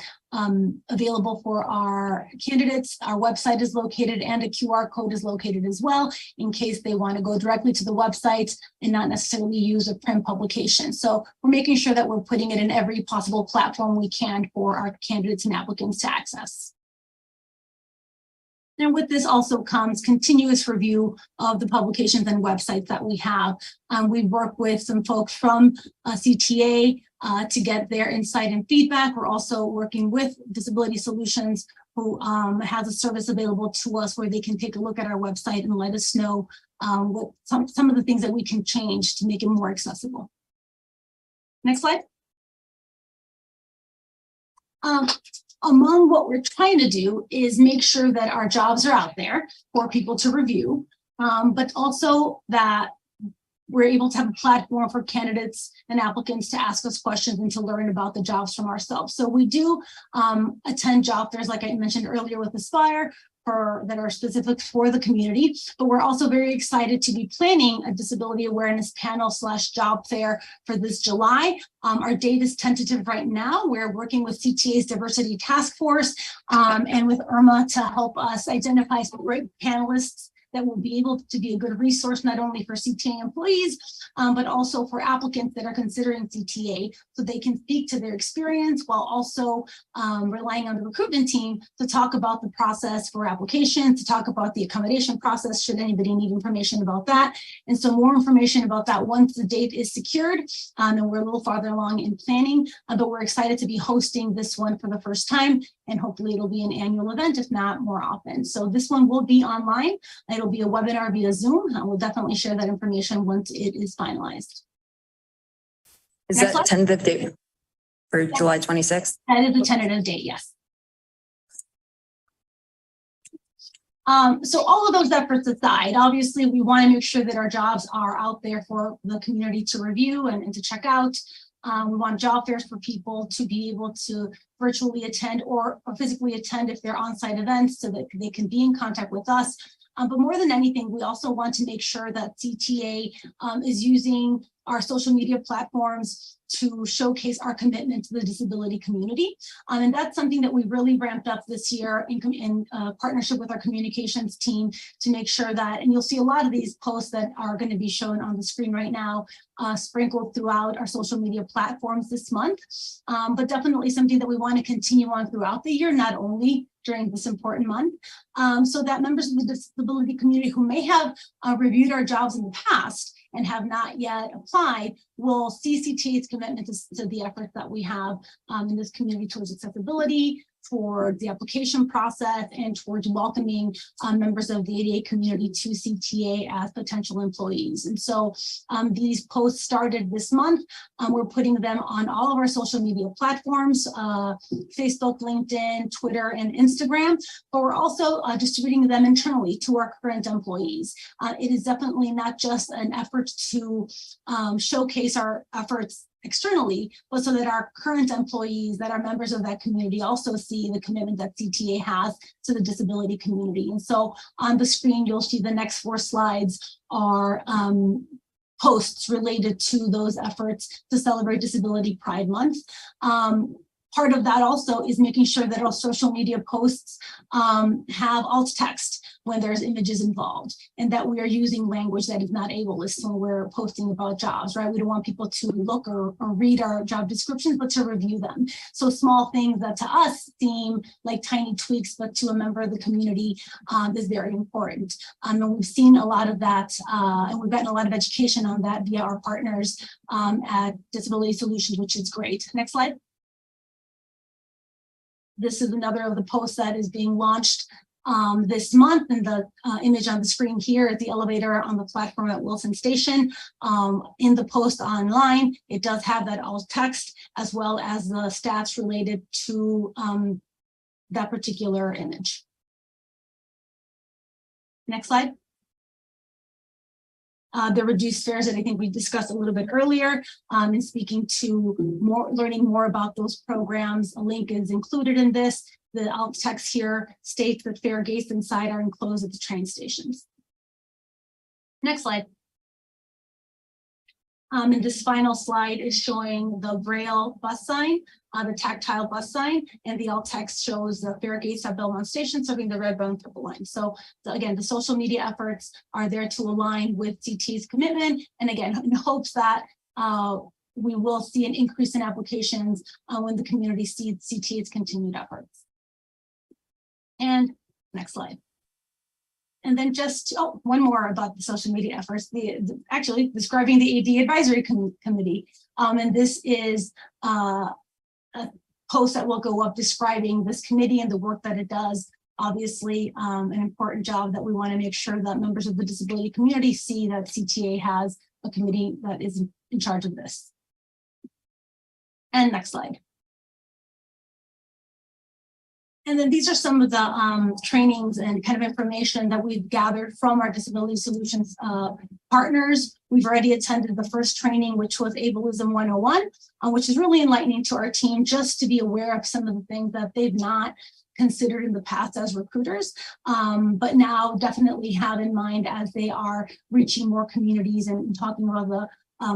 available for our candidates. Our website is located and a QR code is located as well in case they want to go directly to the website and not necessarily use a print publication. So we're making sure that we're putting it in every possible platform we can for our candidates and applicants to access. And with this also comes continuous review of the publications and websites that we have. We work with some folks from CTA to get their insight and feedback. We're also working with Disability Solutions, who has a service available to us where they can take a look at our website and let us know what some of the things that we can change to make it more accessible. Next slide. Among what we're trying to do is make sure that our jobs are out there for people to review, but also that we're able to have a platform for candidates and applicants to ask us questions and to learn about the jobs from ourselves. So we do attend job fairs, like I mentioned earlier with Aspire, that are specific for the community, but we're also very excited to be planning a disability awareness panel / job fair for this July. Our date is tentative right now. We're working with CTA's diversity task force and with Irma to help us identify some great panelists that will be able to be a good resource, not only for CTA employees, but also for applicants that are considering CTA, so they can speak to their experience while also relying on the recruitment team to talk about the process for applications, to talk about the accommodation process, should anybody need information about that. And so more information about that once the date is secured, and we're a little farther along in planning, but we're excited to be hosting this one for the first time, and hopefully it'll be an annual event, if not more often. So this one will be online. It'll be a webinar via Zoom. We'll definitely share that information once it is finalized. Is Next that slide. tentative date for July 26th? That is the tentative date, yes. So all of those efforts aside, obviously we want to make sure that our jobs are out there for the community to review and to check out. We want job fairs for people to be able to virtually attend or physically attend if they're on-site events, so that they can be in contact with us. But more than anything, we also want to make sure that CTA is using our social media platforms to showcase our commitment to the disability community. And that's something that we really ramped up this year in partnership with our communications team to make sure that, and you'll see a lot of these posts that are going to be shown on the screen right now, sprinkled throughout our social media platforms this month, but definitely something that we want to continue on throughout the year, not only during this important month, so that members of the disability community who may have reviewed our jobs in the past and have not yet applied will see CTA's commitment to the efforts that we have in this community towards accessibility, towards the application process, and towards welcoming members of the ADA community to CTA as potential employees. And so these posts started this month. We're putting them on all of our social media platforms, Facebook, LinkedIn, Twitter, and Instagram, but we're also distributing them internally to our current employees. It is definitely not just an effort to showcase our efforts externally, but so that our current employees that are members of that community also see the commitment that CTA has to the disability community. And so on the screen, you'll see the next 4 slides are posts related to those efforts to celebrate Disability Pride Month. Part of that also is making sure that our social media posts have alt text when there's images involved, and that we are using language that is not ableist when we're posting about jobs, right? We don't want people to look or read our job descriptions, but to review them. So small things that to us seem like tiny tweaks, but to a member of the community is very important. And we've seen a lot of that, and we've gotten a lot of education on that via our partners at Disability Solutions, which is great. Next slide. This is another of the posts that is being launched this month, and the image on the screen here is the elevator on the platform at Wilson Station. In the post online, it does have that alt text as well as the stats related to that particular image. Next slide. The reduced fares that I think we discussed a little bit earlier, and speaking to learning more about those programs. A link is included in this. The alt text here states that fare gates inside are enclosed at the train stations. Next slide. And this final slide is showing the Braille bus sign, the tactile bus sign, and the alt text shows the fare gates at Belmont Station serving the red, brown, and purple line. So again, the social media efforts are there to align with CT's commitment. And again, in hopes that we will see an increase in applications when the community sees CT's continued efforts. And next slide. And then just, one more about the social media efforts, actually describing the AD Advisory Committee. And this is a post that will go up describing this committee and the work that it does. Obviously, an important job that we want to make sure that members of the disability community see that CTA has a committee that is in charge of this. And next slide. And then these are some of the trainings and kind of information that we've gathered from our Disability Solutions partners. We've already attended the first training, which was Ableism 101, which is really enlightening to our team just to be aware of some of the things that they've not considered in the past as recruiters, but now definitely have in mind as they are reaching more communities and talking about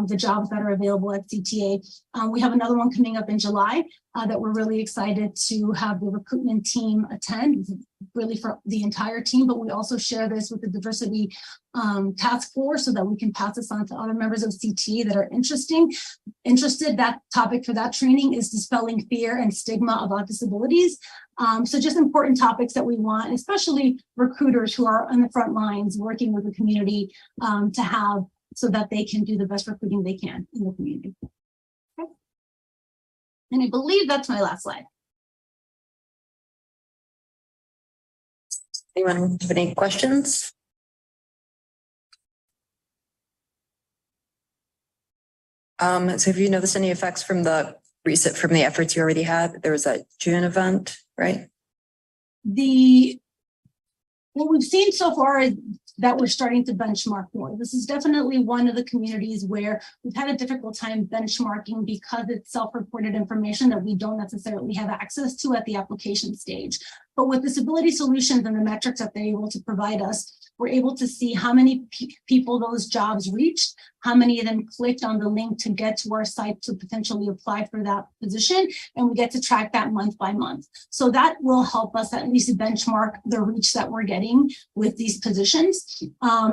the jobs that are available at CTA. We have another one coming up in July that we're really excited to have the recruitment team attend, really for the entire team, but we also share this with the diversity task force so that we can pass this on to other members of CTA that are interested. That topic for that training is dispelling fear and stigma about disabilities. So just important topics that we want, especially recruiters who are on the front lines working with the community to have, so that they can do the best recruiting they can in the community. Okay. And I believe that's my last slide. Anyone have any questions? So have you noticed any effects from the efforts you already had? There was that June event, right? What we've seen so far is that we're starting to benchmark more. This is definitely one of the communities where we've had a difficult time benchmarking because it's self-reported information that we don't necessarily have access to at the application stage. But with Disability Solutions and the metrics that they're able to provide us, we're able to see how many people those jobs reached, how many of them clicked on the link to get to our site to potentially apply for that position, and we get to track that month by month. So that will help us at least benchmark the reach that we're getting with these positions.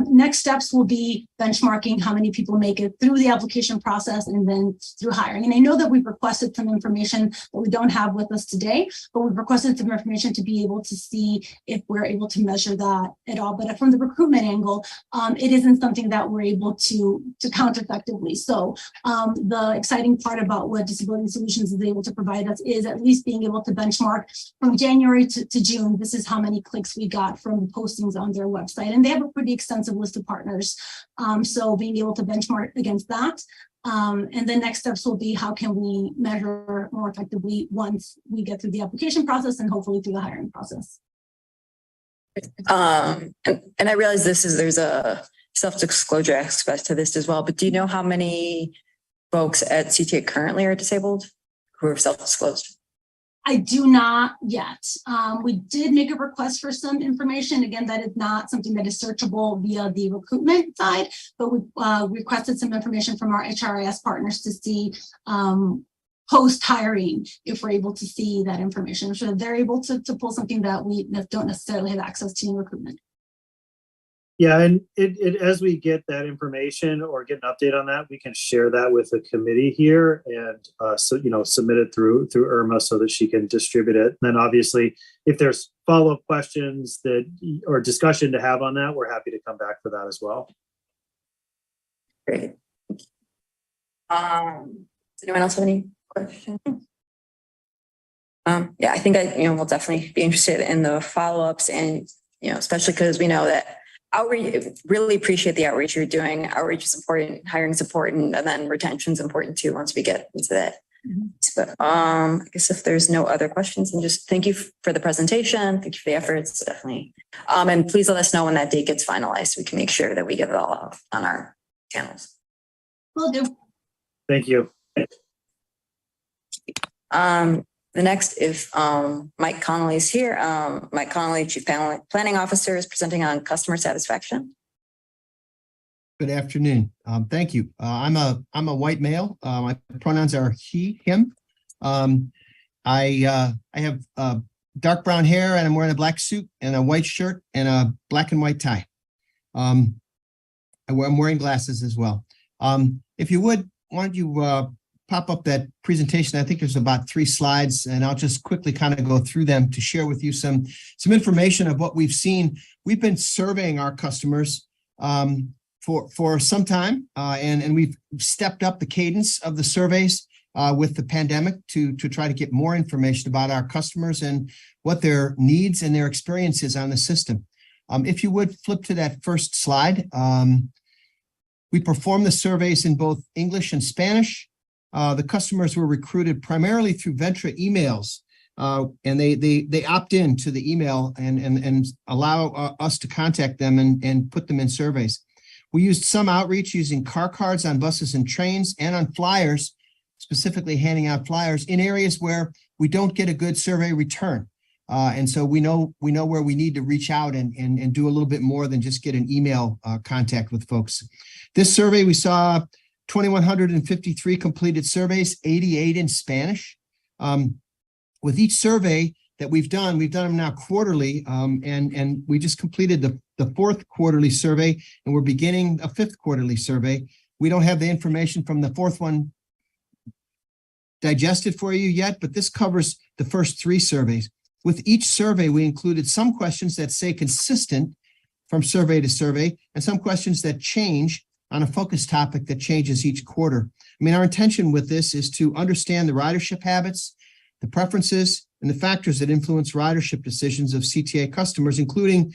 Next steps will be benchmarking how many people make it through the application process and then through hiring. And I know that we've requested some information that we don't have with us today, but we've requested some information to be able to see if we're able to measure that at all. But from the recruitment angle, it isn't something that we're able to count effectively. So the exciting part about what Disability Solutions is able to provide us is at least being able to benchmark from January to June. This is how many clicks we got from the postings on their website. And they have a pretty extensive list of partners. So being able to benchmark against that. And the next steps will be how can we measure more effectively once we get through the application process and hopefully through the hiring process. And I realize there's a self-disclosure aspect to this as well, but do you know how many folks at CTA currently are disabled who are self-disclosed? I do not yet. We did make a request for some information. Again, that is not something that is searchable via the recruitment side, but we requested some information from our HRIS partners to see post-hiring if we're able to see that information. So they're able to pull something that we don't necessarily have access to in recruitment. Yeah, and as we get that information or get an update on that, we can share that with the committee here and submit it through Irma so that she can distribute it. And then obviously, if there's follow-up questions or discussion to have on that, we're happy to come back for that as well. Great. Does anyone else have any questions? Yeah, I think we'll definitely be interested in the follow-ups and especially because we know that really appreciate the outreach you're doing. Outreach is important, hiring is important, and then retention is important too once we get into that. But I guess if there's no other questions, and just thank you for the presentation. Thank you for the efforts, definitely. And please let us know when that date gets finalized so we can make sure that we get it all out on our channels. Will do. Thank you. The next, if Mike Connolly is here, Mike Connolly, Chief Planning Officer, is presenting on customer satisfaction. Good afternoon. Thank you. I'm a white male. My pronouns are he, him. I have dark brown hair and I'm wearing a black suit and a white shirt and a black and white tie. I'm wearing glasses as well. If you would, why don't you pop up that presentation? I think there's about 3 slides and I'll just quickly kind of go through them to share with you some information of what we've seen. We've been surveying our customers for some time, and we've stepped up the cadence of the surveys with the pandemic to try to get more information about our customers and what their needs and their experiences on the system. If you would flip to that first slide, we performed the surveys in both English and Spanish. The customers were recruited primarily through Ventra emails, and they opt in to the email and allow us to contact them and put them in surveys. We used some outreach using car cards on buses and trains and on flyers, specifically handing out flyers in areas where we don't get a good survey return. And so we know where we need to reach out and do a little bit more than just get an email contact with folks. This survey, we saw 2,153 completed surveys, 88 in Spanish. With each survey that we've done them now quarterly, and we just completed the 4th quarterly survey, and we're beginning a 5th quarterly survey. We don't have the information from the 4th one digested for you yet, but this covers the first 3 surveys. With each survey, we included some questions that stay consistent from survey to survey, and some questions that change on a focus topic that changes each quarter. I mean, our intention with this is to understand the ridership habits, the preferences, and the factors that influence ridership decisions of CTA customers, including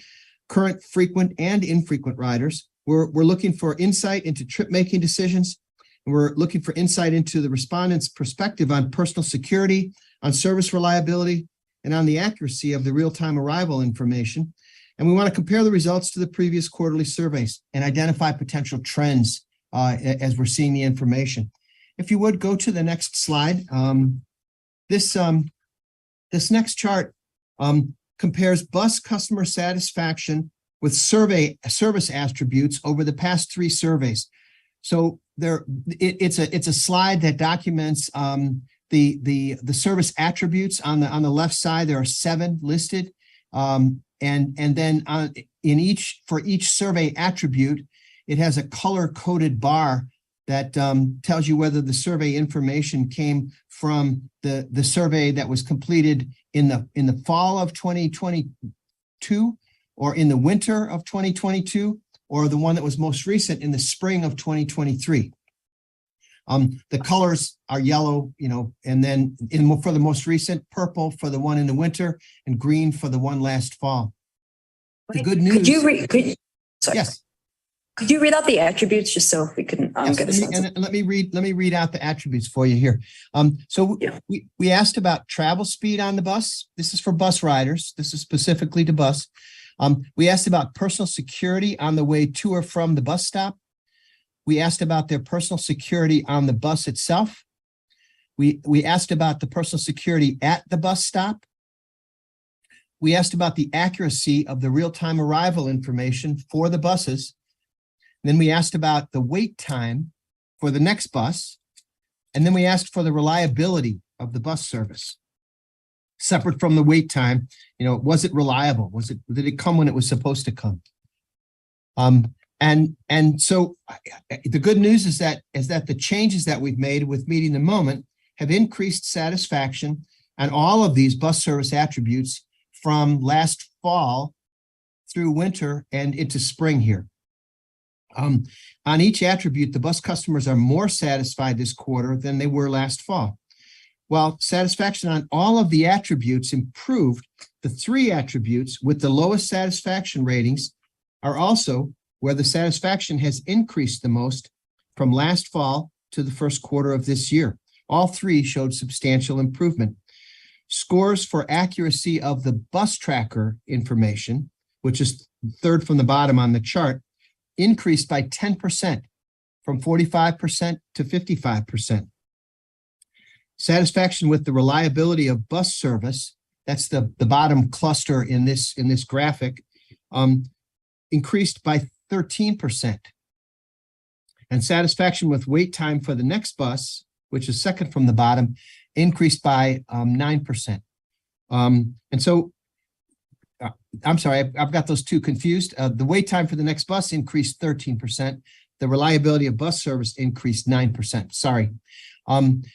current, frequent, and infrequent riders. We're looking for insight into trip-making decisions, and we're looking for insight into the respondents' perspective on personal security, on service reliability, and on the accuracy of the real-time arrival information. And we want to compare the results to the previous quarterly surveys and identify potential trends as we're seeing the information. If you would, go to the next slide. This next chart compares bus customer satisfaction with service attributes over the past 3 surveys. So it's a slide that documents the service attributes. On the left side, there are 7 listed, and then for each survey attribute, it has a color-coded bar that tells you whether the survey information came from the survey that was completed in the fall of 2022, or in the winter of 2022, or the one that was most recent in the spring of 2023. The colors are yellow, and then for the most recent, purple for the one in the winter, and green for the one last fall. The good news. Yes. Could you read out the attributes just so we can get a sense? And let me read out the attributes for you here. We asked about travel speed on the bus. This is for bus riders. This is specifically to bus. We asked about personal security on the way to or from the bus stop. We asked about their personal security on the bus itself. We asked about the personal security at the bus stop. We asked about the accuracy of the real-time arrival information for the buses. Then we asked about the wait time for the next bus. And then we asked for the reliability of the bus service. Separate from the wait time, was it reliable? Did it come when it was supposed to come? And so the good news is that the changes that we've made with Meeting the Moment have increased satisfaction on all of these bus service attributes from last fall through winter and into spring here. On each attribute, the bus customers are more satisfied this quarter than they were last fall. While satisfaction on all of the attributes improved, the 3 attributes with the lowest satisfaction ratings are also where the satisfaction has increased the most from last fall to the first quarter of this year. All 3 showed substantial improvement. Scores for accuracy of the bus tracker information, which is 3rd from the bottom on the chart, increased by 10% from 45% to 55%. Satisfaction with the reliability of bus service, that's the bottom cluster in this graphic, increased by 13% And satisfaction with wait time for the next bus, which is second from the bottom, increased by 9%. And so, I'm sorry, I've got those two confused. The wait time for the next bus increased 13%. The reliability of bus service increased 9%. Sorry. And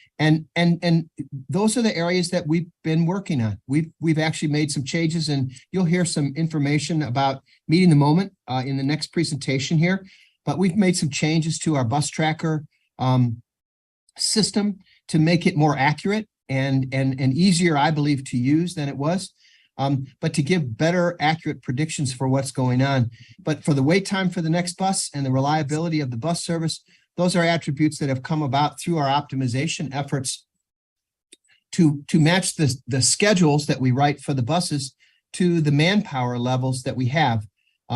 those are the areas that we've been working on. We've actually made some changes, and you'll hear some information about meeting the moment in the next presentation here. But we've made some changes to our bus tracker system to make it more accurate and easier, I believe, to use than it was. But to give better, accurate predictions for what's going on. But for the wait time for the next bus and the reliability of the bus service, those are attributes that have come about through our optimization efforts to match the schedules that we write for the buses to the manpower levels that we have.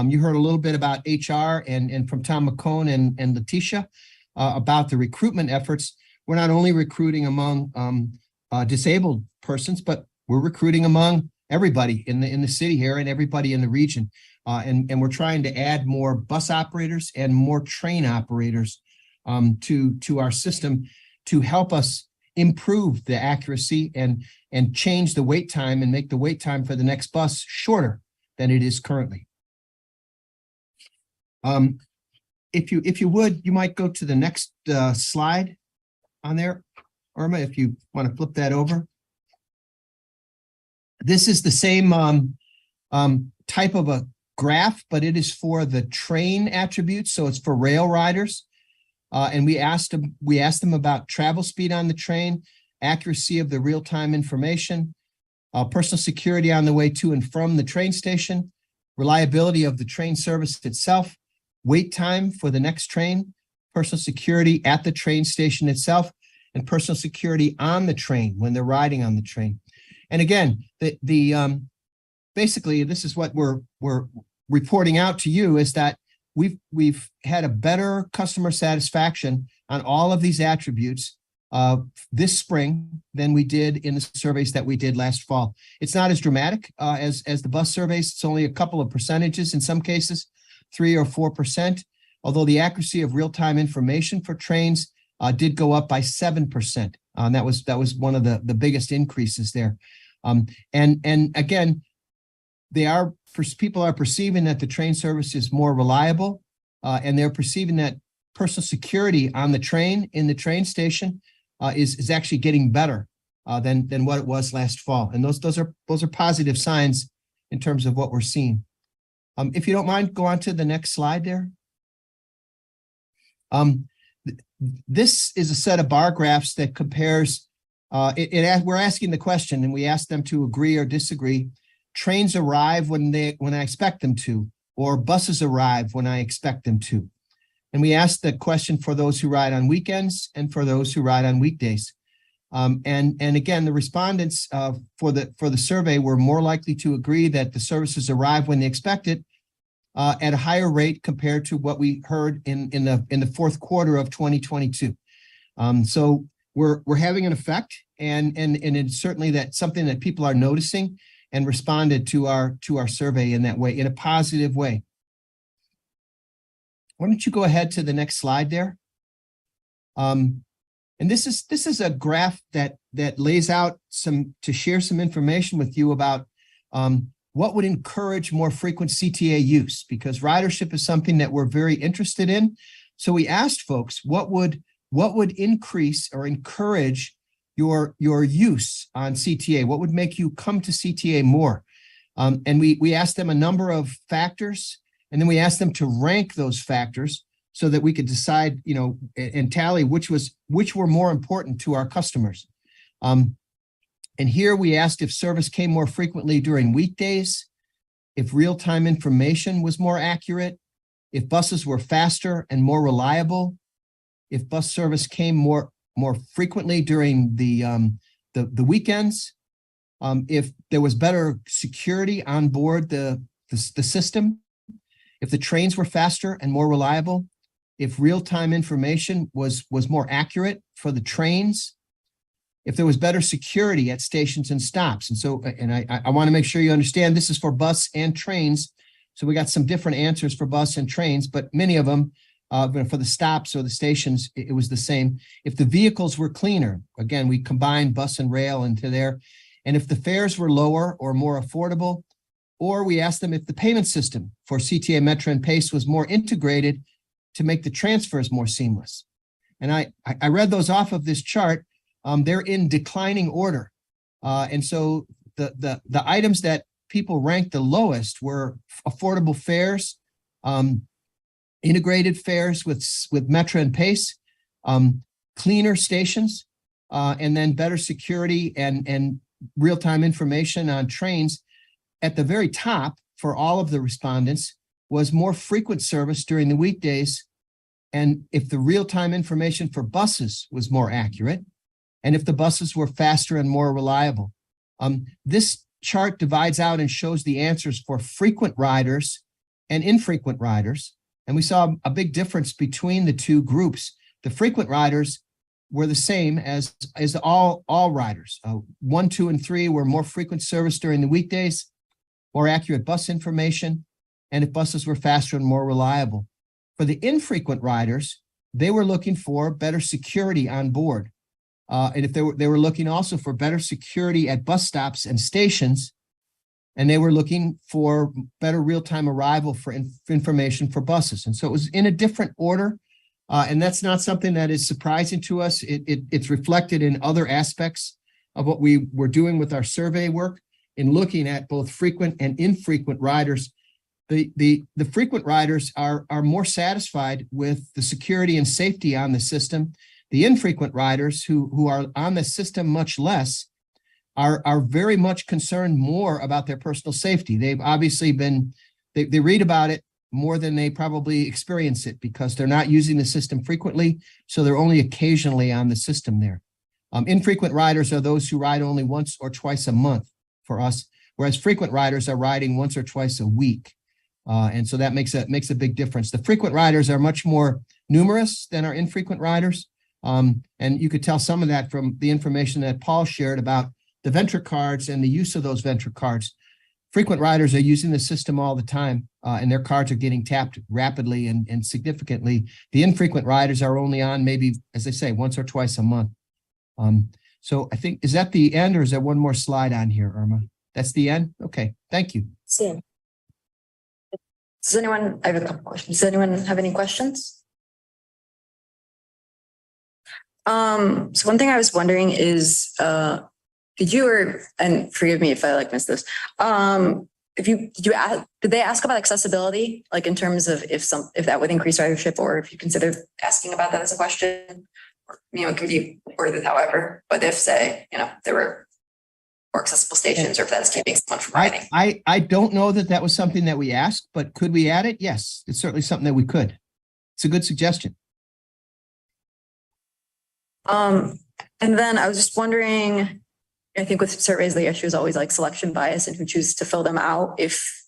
You heard a little bit about HR and from Tom McCone and Letitia about the recruitment efforts. We're not only recruiting among disabled persons, but we're recruiting among everybody in the city here and everybody in the region. And we're trying to add more bus operators and more train operators to our system to help us improve the accuracy and change the wait time and make the wait time for the next bus shorter than it is currently. If you would, you might go to the next slide on there, Irma, if you want to flip that over. This is the same type of a graph, but it is for the train attributes. So it's for rail riders. And we asked them about travel speed on the train, accuracy of the real-time information, personal security on the way to and from the train station, reliability of the train service itself, wait time for the next train, personal security at the train station itself, and personal security on the train when they're riding on the train. And again, basically, this is what we're reporting out to you, is that we've had a better customer satisfaction on all of these attributes this spring than we did in the surveys that we did last fall. It's not as dramatic as the bus surveys. It's only a couple of percentages in some cases, 3 or 4%, although the accuracy of real-time information for trains did go up by 7%. That was one of the biggest increases there. And again, people are perceiving that the train service is more reliable, and they're perceiving that personal security on the train, in the train station, is actually getting better than what it was last fall. And those are positive signs in terms of what we're seeing. If you don't mind, go on to the next slide there. This is a set of bar graphs that compares, we're asking the question, and we ask them to agree or disagree. Trains arrive when I expect them to, or buses arrive when I expect them to. And we ask the question for those who ride on weekends and for those who ride on weekdays. And again, the respondents for the survey were more likely to agree that the services arrive when they expect it at a higher rate compared to what we heard in the fourth quarter of 2022. So we're having an effect, and it's certainly something that people are noticing and responded to our survey in that way, in a positive way. Why don't you go ahead to the next slide there? And this is a graph that lays out to share some information with you about what would encourage more frequent CTA use, because ridership is something that we're very interested in. So we asked folks what would increase or encourage your use on CTA? What would make you come to CTA more? And we asked them a number of factors, and then we asked them to rank those factors so that we could decide, and tally which were more important to our customers. And here we asked if service came more frequently during weekdays, if real-time information was more accurate, if buses were faster and more reliable, if bus service came more frequently during the weekends, if there was better security on board the system, if the trains were faster and more reliable, if real-time information was more accurate for the trains, if there was better security at stations and stops. And so, I want to make sure you understand this is for bus and trains. So we got some different answers for bus and trains, but many of them but for the stops or the stations, it was the same. If the vehicles were cleaner, again, we combined bus and rail into there. And if the fares were lower or more affordable, or we asked them if the payment system for CTA, Metra, and PACE was more integrated to make the transfers more seamless. And I read those off of this chart. They're in declining order. And so the items that people ranked the lowest were affordable fares, integrated fares with Metra and PACE, cleaner stations, and then better security and real-time information on trains. At the very top for all of the respondents was more frequent service during the weekdays, and if the real-time information for buses was more accurate, and if the buses were faster and more reliable. This chart divides out and shows the answers for frequent riders and infrequent riders. And we saw a big difference between the two groups. The frequent riders were the same as all riders. 1, 2, and 3 were more frequent service during the weekdays, more accurate bus information, and if buses were faster and more reliable. For the infrequent riders, they were looking for better security on board. And if they were looking also for better security at bus stops and stations, and they were looking for better real-time arrival for information for buses. And so it was in a different order. And that's not something that is surprising to us. It's reflected in other aspects of what we were doing with our survey work in looking at both frequent and infrequent riders. The frequent riders are more satisfied with the security and safety on the system. The infrequent riders who are on the system much less are very much concerned more about their personal safety. They've obviously they read about it more than they probably experience it because they're not using the system frequently. So they're only occasionally on the system there. Infrequent riders are those who ride only once or twice a month for us, whereas frequent riders are riding once or twice a week. And so that makes a big difference. The frequent riders are much more numerous than our infrequent riders. And you could tell some of that from the information that Paul shared about the Ventra cards and the use of those Ventra cards. Frequent riders are using the system all the time, and their cards are getting tapped rapidly and significantly. The infrequent riders are only on maybe, as I say, once or twice a month. So I think, is that the end or is there one more slide on here, Irma? That's the end? Okay, thank you. Does anyone, I have a couple questions. Does anyone have any questions? So one thing I was wondering is, did you and forgive me if I missed this. Did they ask about accessibility, like in terms of if that would increase ridership, or if you consider asking about that as a question? Or, it can be worded however, but if say, there were more accessible stations, or if that's keeping someone from riding. I don't know that was something that we asked, but could we add it? Yes, it's certainly something that we could. It's a good suggestion. And then I was just wondering, I think with surveys, the issue is always selection bias and who chooses to fill them out. If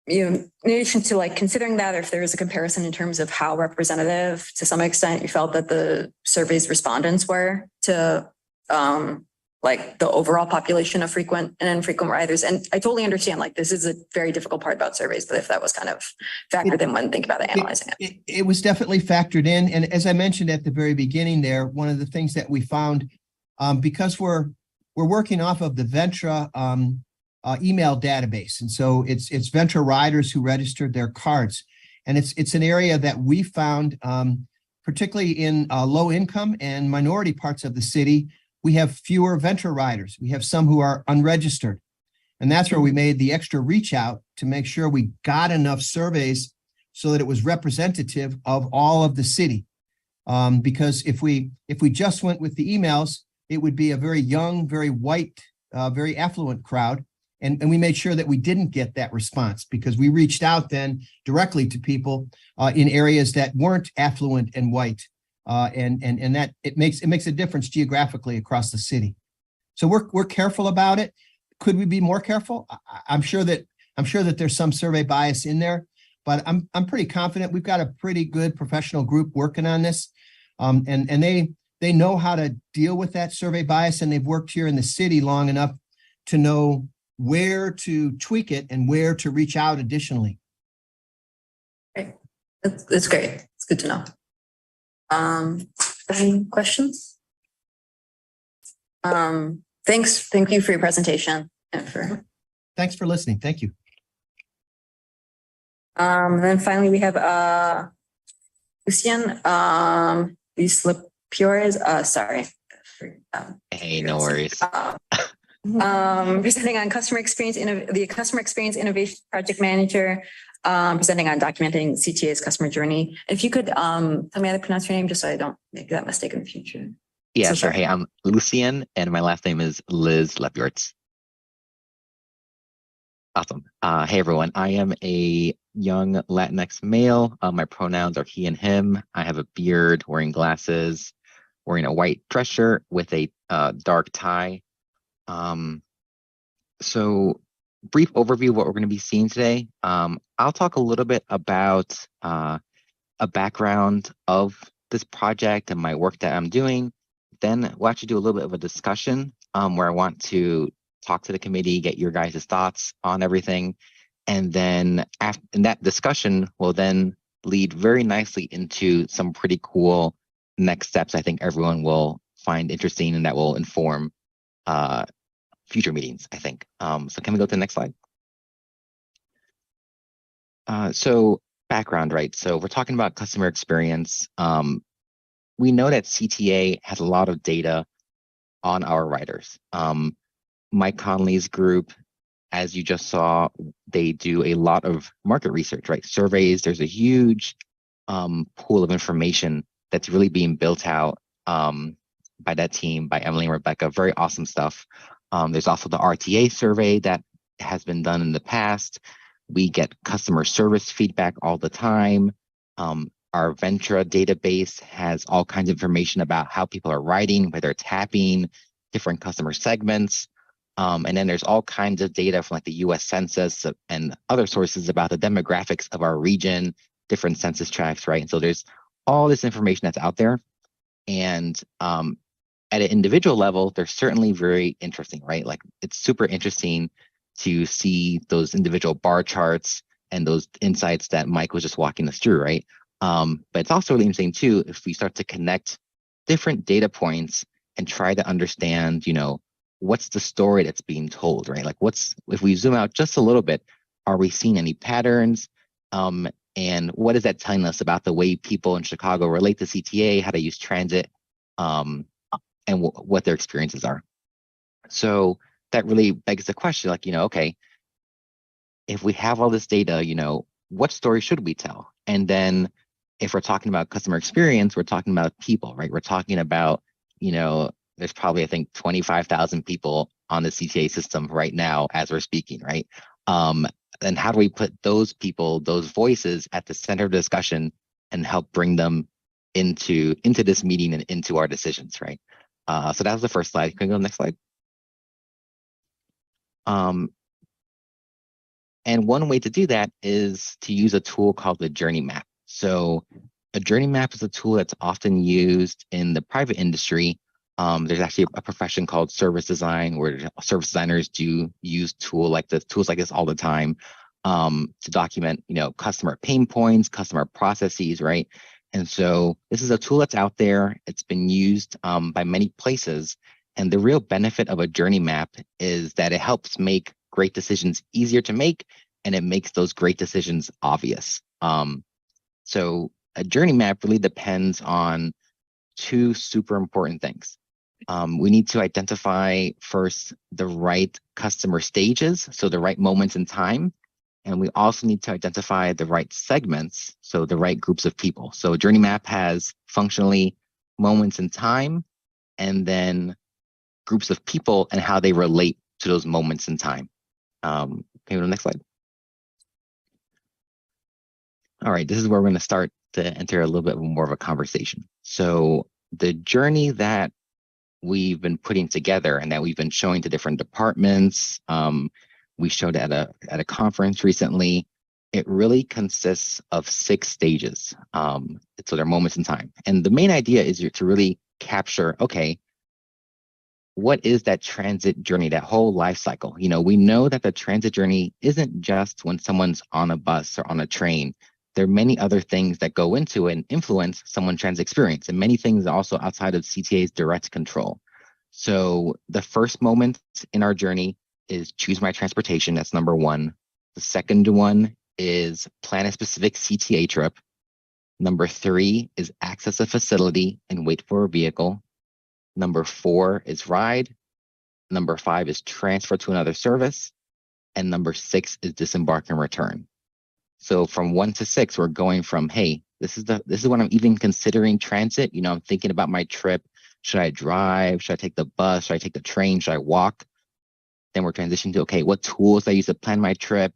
in addition to considering that, or if there is a comparison in terms of how representative to some extent you felt that the survey's respondents were to the overall population of frequent and infrequent riders. And I totally understand this is a very difficult part about surveys, but if that was kind of factored in when thinking about analyzing it. It was definitely factored in. And as I mentioned at the very beginning there, one of the things that we found, because we're working off of the Ventra email database. And so it's Ventra riders who registered their cards. And it's an area that we found, particularly in low income and minority parts of the city, we have fewer Ventra riders. We have some who are unregistered. And that's where we made the extra reach out to make sure we got enough surveys so that it was representative of all of the city. Because if we just went with the emails, it would be a very young, very white, very affluent crowd. And we made sure that we didn't get that response because we reached out then directly to people in areas that weren't affluent and white. And that it makes a difference geographically across the city. So we're careful about it. Could we be more careful? I'm sure that there's some survey bias in there, but I'm pretty confident we've got a pretty good professional group working on this. And they know how to deal with that survey bias, and they've worked here in the city long enough to know where to tweak it and where to reach out additionally. Okay. That's great. It's good to know. Any questions? Thank you for your presentation and for. Thanks for listening. Thank you. Then finally we have Lucian Piores, sorry. Hey, no worries. Presenting on customer experience, the customer experience innovation project manager, presenting on documenting CTA's customer journey. If you could tell me how to pronounce your name, just so I don't make that mistake in the future. Yeah, So sure. sorry. Hey, I'm Lucian, and my last name is Liz Lepjorts. Awesome. Hey, everyone. I am a young Latinx male. My pronouns are he and him. I have a beard, wearing glasses, wearing a white dress shirt with a dark tie. So brief overview of what we're going to be seeing today. I'll talk a little bit about a background of this project and my work that I'm doing. Then we'll actually do a little bit of a discussion where I want to talk to the committee, get your guys' thoughts on everything. And then after in that discussion will then lead very nicely into some pretty cool next steps I think everyone will find interesting and that will inform future meetings, I think. So can we go to the next slide? So background, right? So we're talking about customer experience. We know that CTA has a lot of data on our riders. Mike Conley's group, as you just saw, they do a lot of market research, right? Surveys, there's a huge pool of information that's really being built out by that team, by Emily and Rebecca, very awesome stuff. There's also the RTA survey that has been done in the past. We get customer service feedback all the time. Our Ventra database has all kinds of information about how people are riding, whether it's tapping, different customer segments. And then there's all kinds of data from like the US Census and other sources about the demographics of our region, different census tracts, right? And so there's all this information that's out there. And at an individual level, they're certainly very interesting, right? Like it's super interesting to see those individual bar charts and those insights that Mike was just walking us through, right? But it's also really interesting too, if we start to connect different data points and try to understand, you know, what's the story that's being told, right? Like if we zoom out just a little bit, are we seeing any patterns? And what is that telling us about the way people in Chicago relate to CTA, how to use transit, and what their experiences are? So that really begs the question, like, you know, okay, if we have all this data, you know, what story should we tell? And then if we're talking about customer experience, we're talking about people, right? We're talking about, you know, there's probably, I think, 25,000 people on the CTA system right now as we're speaking, right? And how do we put those people, those voices at the center of the discussion and help bring them into this meeting and into our decisions, right? So that was the first slide. Can we go to the next slide? And one way to do that is to use a tool called the Journey Map. So a Journey Map is a tool that's often used in the private industry. There's actually a profession called service design where service designers do use tools like this all the time to document, you know, customer pain points, customer processes, right? And so this is a tool that's out there. It's been used by many places. And the real benefit of a journey map is that it helps make great decisions easier to make, and it makes those great decisions obvious. So a journey map really depends on two super important things. We need to identify first the right customer stages, so the right moments in time. And we also need to identify the right segments, so the right groups of people. So a journey map has functionally moments in time and then groups of people and how they relate to those moments in time. Can we go to the next slide? All right, this is where we're going to start to enter a little bit more of a conversation. So the journey that we've been putting together and that we've been showing to different departments, we showed at a conference recently, it really consists of 6 stages. So there are moments in time. And the main idea is to really capture, okay, what is that transit journey, that whole life cycle? You know, we know that the transit journey isn't just when someone's on a bus or on a train. there are many other things that go into and influence someone's transit experience, and many things also outside of CTA's direct control. So the first moment in our journey is choose my transportation. That's number one. The second one is plan a specific CTA trip. Number three is access a facility and wait for a vehicle. Number four is ride. Number five is transfer to another service. And number six is disembark and return. So from 1 to 6, we're going from, hey, this is when I'm even considering transit. You know, I'm thinking about my trip. Should I drive? Should I take the bus? Should I take the train? Should I walk? Then we're transitioning to, okay, what tools do I use to plan my trip?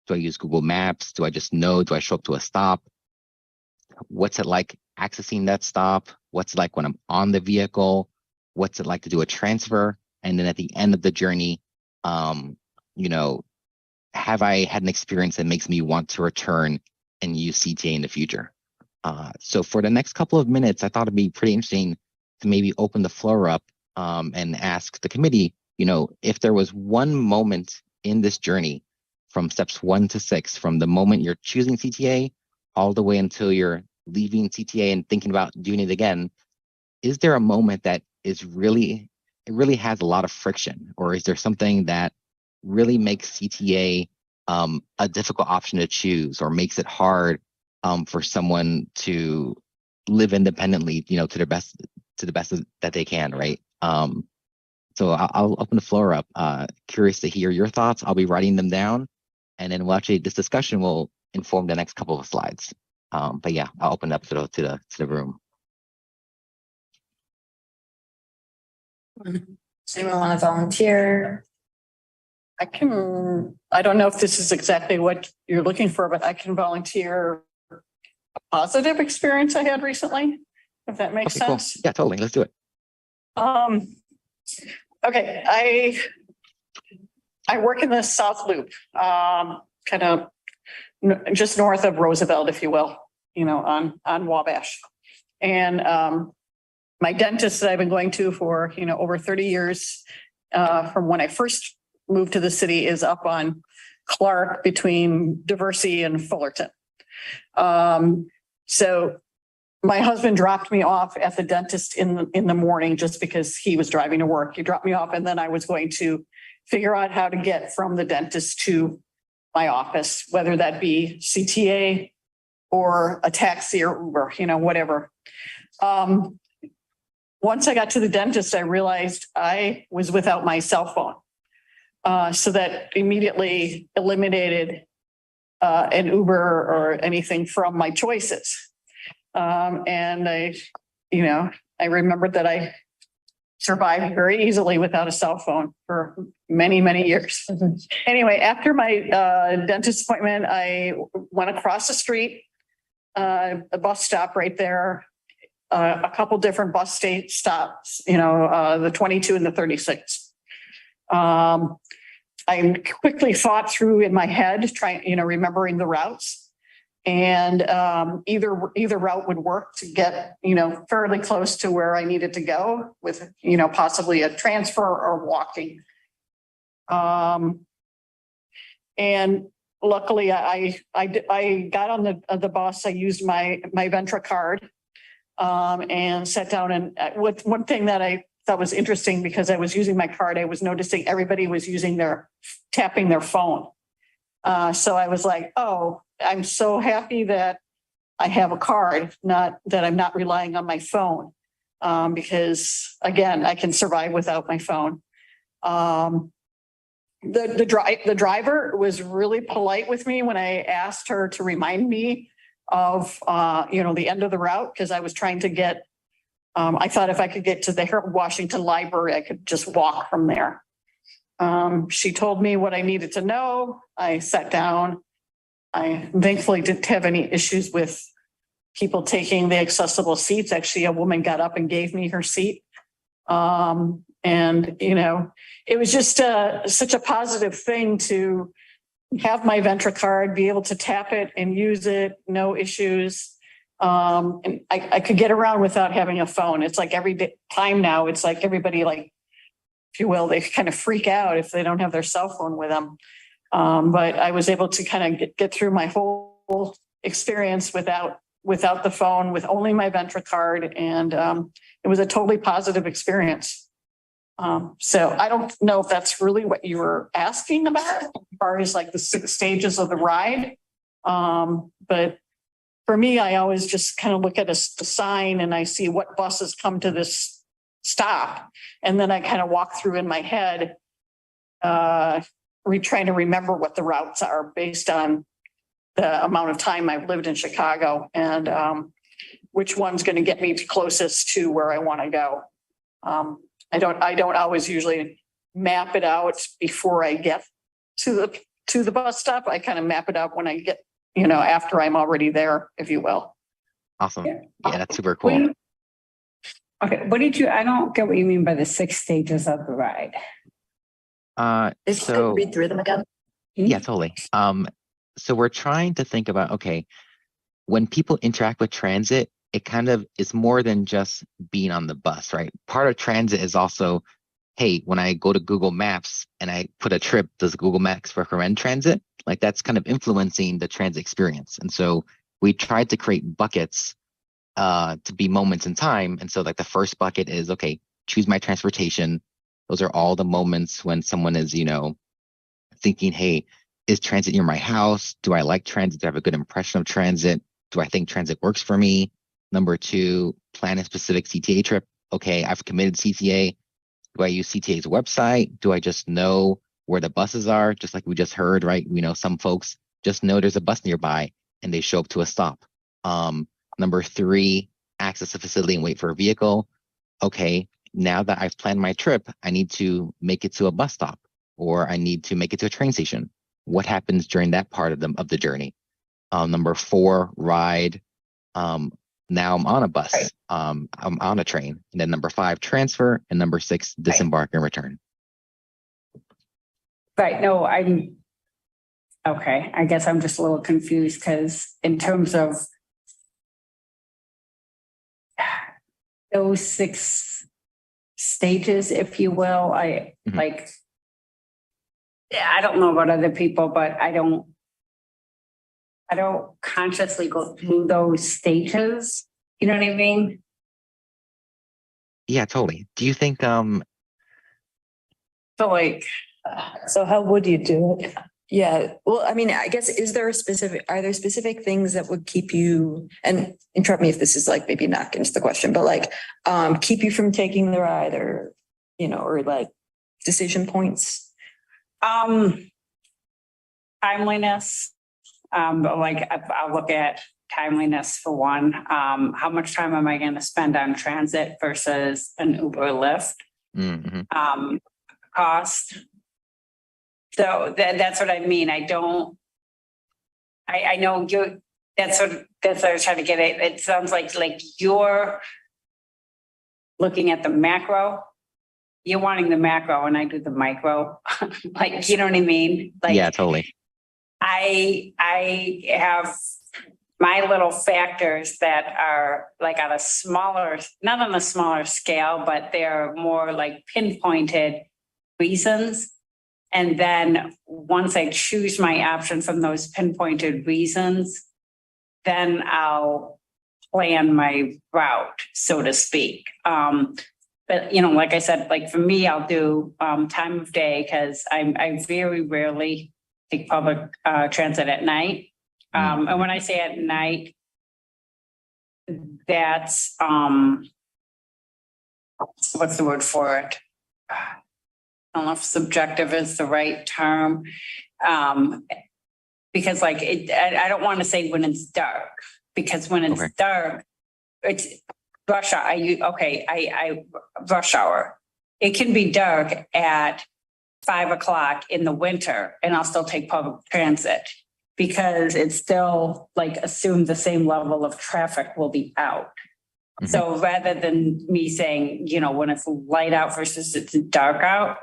Do I use Google Maps? Do I just know? Do I show up to a stop? What's it like accessing that stop? What's it like when I'm on the vehicle? What's it like to do a transfer? And then at the end of the journey, you know, have I had an experience that makes me want to return and use CTA in the future? So for the next couple of minutes, I thought it'd be pretty interesting to maybe open the floor up and ask the committee, you know, if there was one moment in this journey from steps 1 to 6, from the moment you're choosing CTA all the way until you're leaving CTA and thinking about doing it again, is there a moment that is really, it really has a lot of friction? Or is there something that really makes CTA a difficult option to choose, or makes it hard for someone to live independently, you know, to the best that they can, right? So I'll open the floor up. Curious to hear your thoughts. I'll be writing them down, and then we'll actually, this discussion will inform the next couple of slides. But yeah, I'll open up to the room. Does anyone want to volunteer? I don't know if this is exactly what you're looking for, but I can volunteer a positive experience I had recently, if that makes Okay, cool. sense. Yeah, totally. Let's do it. Okay, I work in the South Loop, kind of just north of Roosevelt, if you will, you know, on Wabash. And my dentist that I've been going to for, you know, over 30 years, from when I first moved to the city, is up on Clark between Diversey and Fullerton. So my husband dropped me off at the dentist in the morning just because he was driving to work. He dropped me off, and then I was going to figure out how to get from the dentist to my office, whether that be CTA or a taxi or Uber, you know, whatever. Once I got to the dentist, I realized I was without my cell phone. So that immediately eliminated an Uber or anything from my choices. And I remembered that I survived very easily without a cell phone for many, many years. Anyway, after my dentist appointment, I went across the street, a bus stop right there, a couple different bus stops, you know, the 22 and the 36. I quickly thought through in my head, remembering the routes, and either route would work to get, you know, fairly close to where I needed to go with, you know, possibly a transfer or walking. And luckily I got on the bus. I used my Ventra card and sat down, and with one thing that I thought was interesting, because I was using my card, I was noticing everybody was tapping their phone. So I was like, oh, I'm so happy that I have a card, not that I'm not relying on my phone. Because again, I can survive without my phone. The driver was really polite with me when I asked her to remind me of, the end of the route, because I was trying to get, I thought if I could get to the Harold Washington Library, I could just walk from there. She told me what I needed to know. I sat down. I thankfully didn't have any issues with people taking the accessible seats. Actually, a woman got up and gave me her seat. And, you know, it was just such a positive thing to have my Ventra card, be able to tap it and use it, no issues. And I could get around without having a phone. It's like every time now, it's like everybody, like, if you will, they kind of freak out if they don't have their cell phone with them. But I was able to kind of get through my whole experience without the phone, with only my Ventra card, and it was a totally positive experience. So I don't know if that's really what you were asking about, as far as like the 6 stages of the ride. But for me, I always just kind of look at a sign and I see what buses come to this stop. And then I kind of walk through in my head, trying to remember what the routes are based on the amount of time I've lived in Chicago, and which one's going to get me closest to where I want to go. I don't always usually map it out before I get to the bus stop. I kind of map it out when I get, after I'm already there, if you will. Awesome. Yeah, that's super cool. Okay, I don't get what you mean by the 6 stages of the ride. If you could read through them again. Yeah, totally. So we're trying to think about, okay, when people interact with transit, it kind of is more than just being on the bus, right? Part of transit is also, hey, when I go to Google Maps and I put a trip, does Google Maps recommend transit? Like that's kind of influencing the transit experience. And so we tried to create buckets to be moments in time. And so like the first bucket is, okay, choose my transportation. Those are all the moments when someone is, thinking, hey, is transit near my house? Do I like transit? Do I have a good impression of transit? Do I think transit works for me? Number 2, plan a specific CTA trip. Okay, I've committed CTA. Do I use CTA's website? Do I just know where the buses are? Just like we just heard, right? We know some folks just know there's a bus nearby and they show up to a stop. Number 3, access a facility and wait for a vehicle. Okay, now that I've planned my trip, I need to make it to a bus stop or I need to make it to a train station. What happens during that part of the journey? Number 4, ride. Now I'm on a bus. I'm on a train. And then number 5, transfer. And number 6, disembark and return. Right. No, okay. I guess I'm just a little confused because in terms of those 6 stages, if you will, I don't know about other people, but I don't consciously go through those stages. You know what I mean? Yeah, totally. Do you think, So how would you do it? Yeah, well, I mean, I guess, are there specific things that would keep you, and interrupt me if this is like maybe not into the question, but like, keep you from taking the ride or, or like decision points? Timeliness. Like I'll look at timeliness for one. How much time am I going to spend on transit versus an Uber or Lyft? Mm-hmm. Cost. So that's what I mean. I know that's what I was trying to get at. It sounds like you're looking at the macro. You're wanting the macro and I do the micro. Like, you know what I mean? Like, yeah, totally. I have my little factors that are like on a smaller, not on a smaller scale, but they're more like pinpointed reasons. And then once I choose my option from those pinpointed reasons, then I'll plan my route, so to speak. But, like I said, like for me, I'll do time of day because I very rarely take public transit at night. And when I say at night, that's, what's the word for it? I don't know if subjective is the right term. Because like, I don't want to say when it's dark, because when it's dark, it's rush hour. I rush hour. It can be dark at 5 o'clock in the winter and I'll still take public transit because it's still like assume the same level of traffic will be out. Mm-hmm. So rather than me saying, when it's light out versus it's dark out,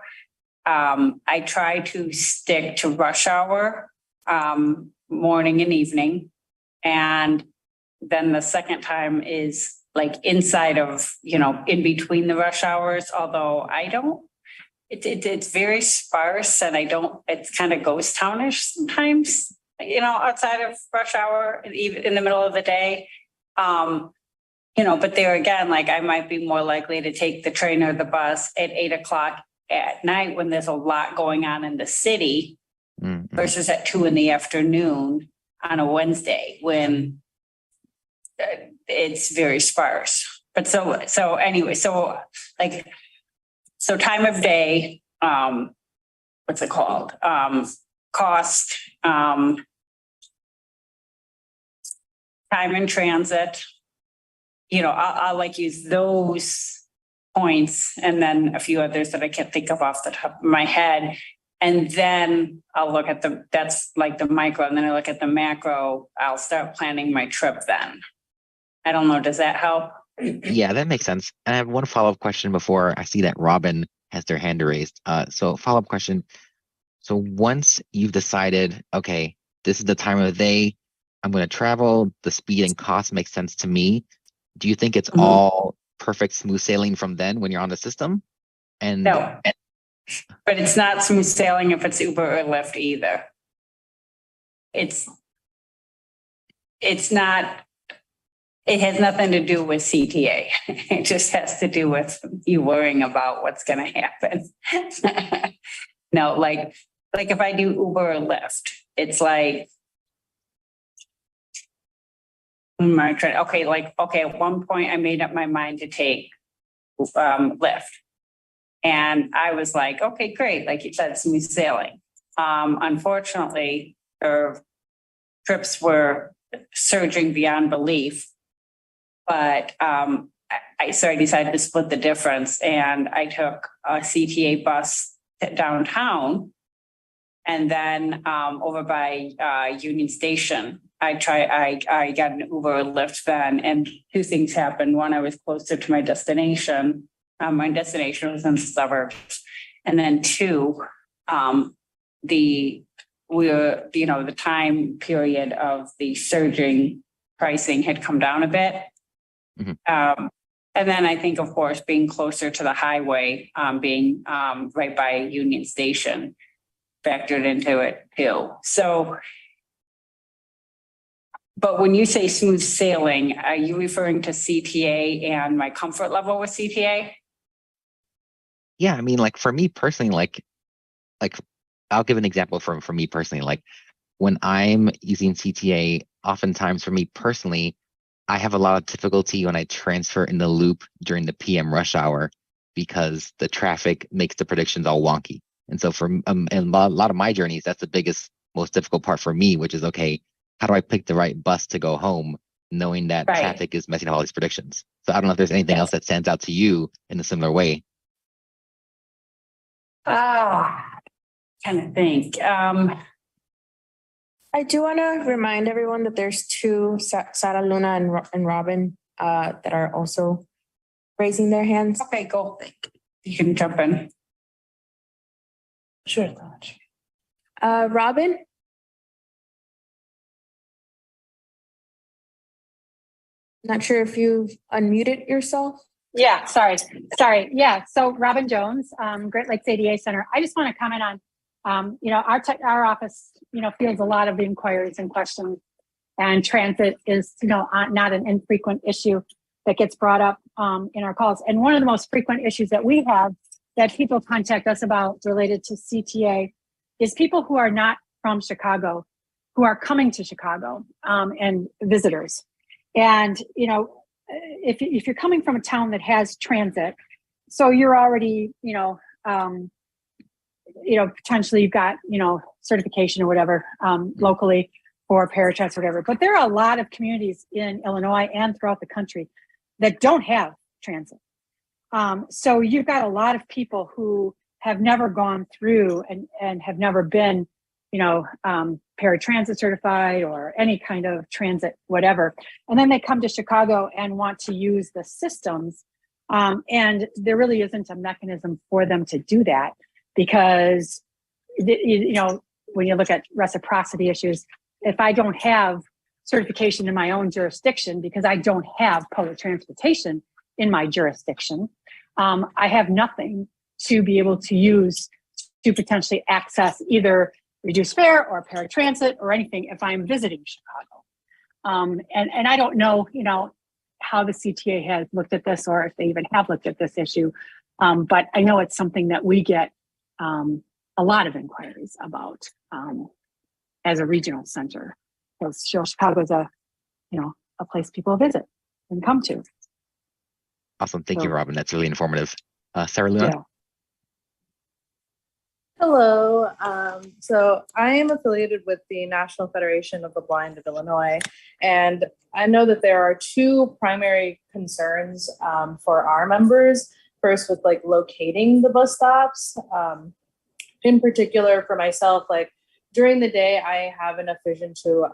I try to stick to rush hour, morning and evening. And then the second time is like inside of, in between the rush hours, although it's very sparse and it's kind of ghost townish sometimes. outside of rush hour, even in the middle of the day. But there again, like I might be more likely to take the train or the bus at 8 o'clock at night when there's a lot going on in the city versus at 2 p.m. on a Wednesday when it's very sparse. But so anyway, so time of day, what's it called? Cost, time in transit. I'll like use those points and then a few others that I can't think of off the top of my head. And then I'll look at that's like the micro, and then I look at the macro. I'll start planning my trip then. I don't know. Does that help? Yeah, that makes sense. And I have one follow-up question before I see that Robin has their hand raised. So follow-up question. So once you've decided, okay, this is the time of the day, I'm going to travel, the speed and cost makes sense to me. Do you think it's all perfect smooth sailing from then when you're on the system? And no, but it's not smooth sailing if it's Uber or Lyft either. It's not, it has nothing to do with CTA. It just has to do with you worrying about what's going to happen. No, like if I do Uber or Lyft, it's like, at one point I made up my mind to take Lyft. And I was like, okay, great. Like you said, smooth sailing. Unfortunately, our trips were surging beyond belief. But I decided to split the difference, and I took a CTA bus downtown, and then over by Union Station, I got an Uber or Lyft then, and two things happened. One, I was closer to my destination. My destination was in the suburbs, and then two, the time period of the surging pricing had come down a bit. And then I think, of course, being closer to the highway, being right by Union Station factored into it too. So, but when you say smooth sailing, are you referring to CTA and my comfort level with CTA? yeah, I mean, like for me personally, like I'll give an example for me personally. Like when I'm using CTA, oftentimes for me personally, I have a lot of difficulty when I transfer in the loop during the PM rush hour because the traffic makes the predictions all wonky. And so for and a lot of my journeys, that's the biggest, most difficult part for me, which is, okay, how do I pick the right bus to go home, knowing that traffic is messing up all these predictions? So I don't know if there's anything else that stands out to you in a similar way. Kind of think. I do want to remind everyone that there's two, Sara Luna and Robin, that are also raising their hands. Okay, go. You can jump in. Sure. Robin? Not sure if you've unmuted yourself. Yeah, sorry. Yeah, so Robin Jones, Great Lakes ADA Center. I just want to comment on, our office, fields a lot of inquiries and questions, and transit is, not an infrequent issue that gets brought up in our calls. And one of the most frequent issues that we have that people contact us about related to CTA is people who are not from Chicago, who are coming to Chicago, and visitors. And, if you're coming from a town that has transit, so you're already, potentially you've got, certification or whatever, locally for paratrans or whatever. But there are a lot of communities in Illinois and throughout the country that don't have transit. So you've got a lot of people who have never gone through and have never been, paratransit certified or any kind of transit, whatever. And then they come to Chicago and want to use the systems. And there really isn't a mechanism for them to do that because, when you look at reciprocity issues, if I don't have certification in my own jurisdiction because I don't have public transportation in my jurisdiction, I have nothing to be able to use to potentially access either reduced fare or paratransit or anything if I'm visiting Chicago. And I don't know, how the CTA has looked at this or if they even have looked at this issue. But I know it's something that we get a lot of inquiries about as a regional center. Because Chicago is a place people visit and come to. Awesome. Thank you, So- Robin. That's really informative. Sarah Luna? Yeah. Hello. So I am affiliated with the National Federation of the Blind of Illinois, and I know that there are two primary concerns for our members. First, with like locating the bus stops. In particular, for myself, like during the day, I have enough vision to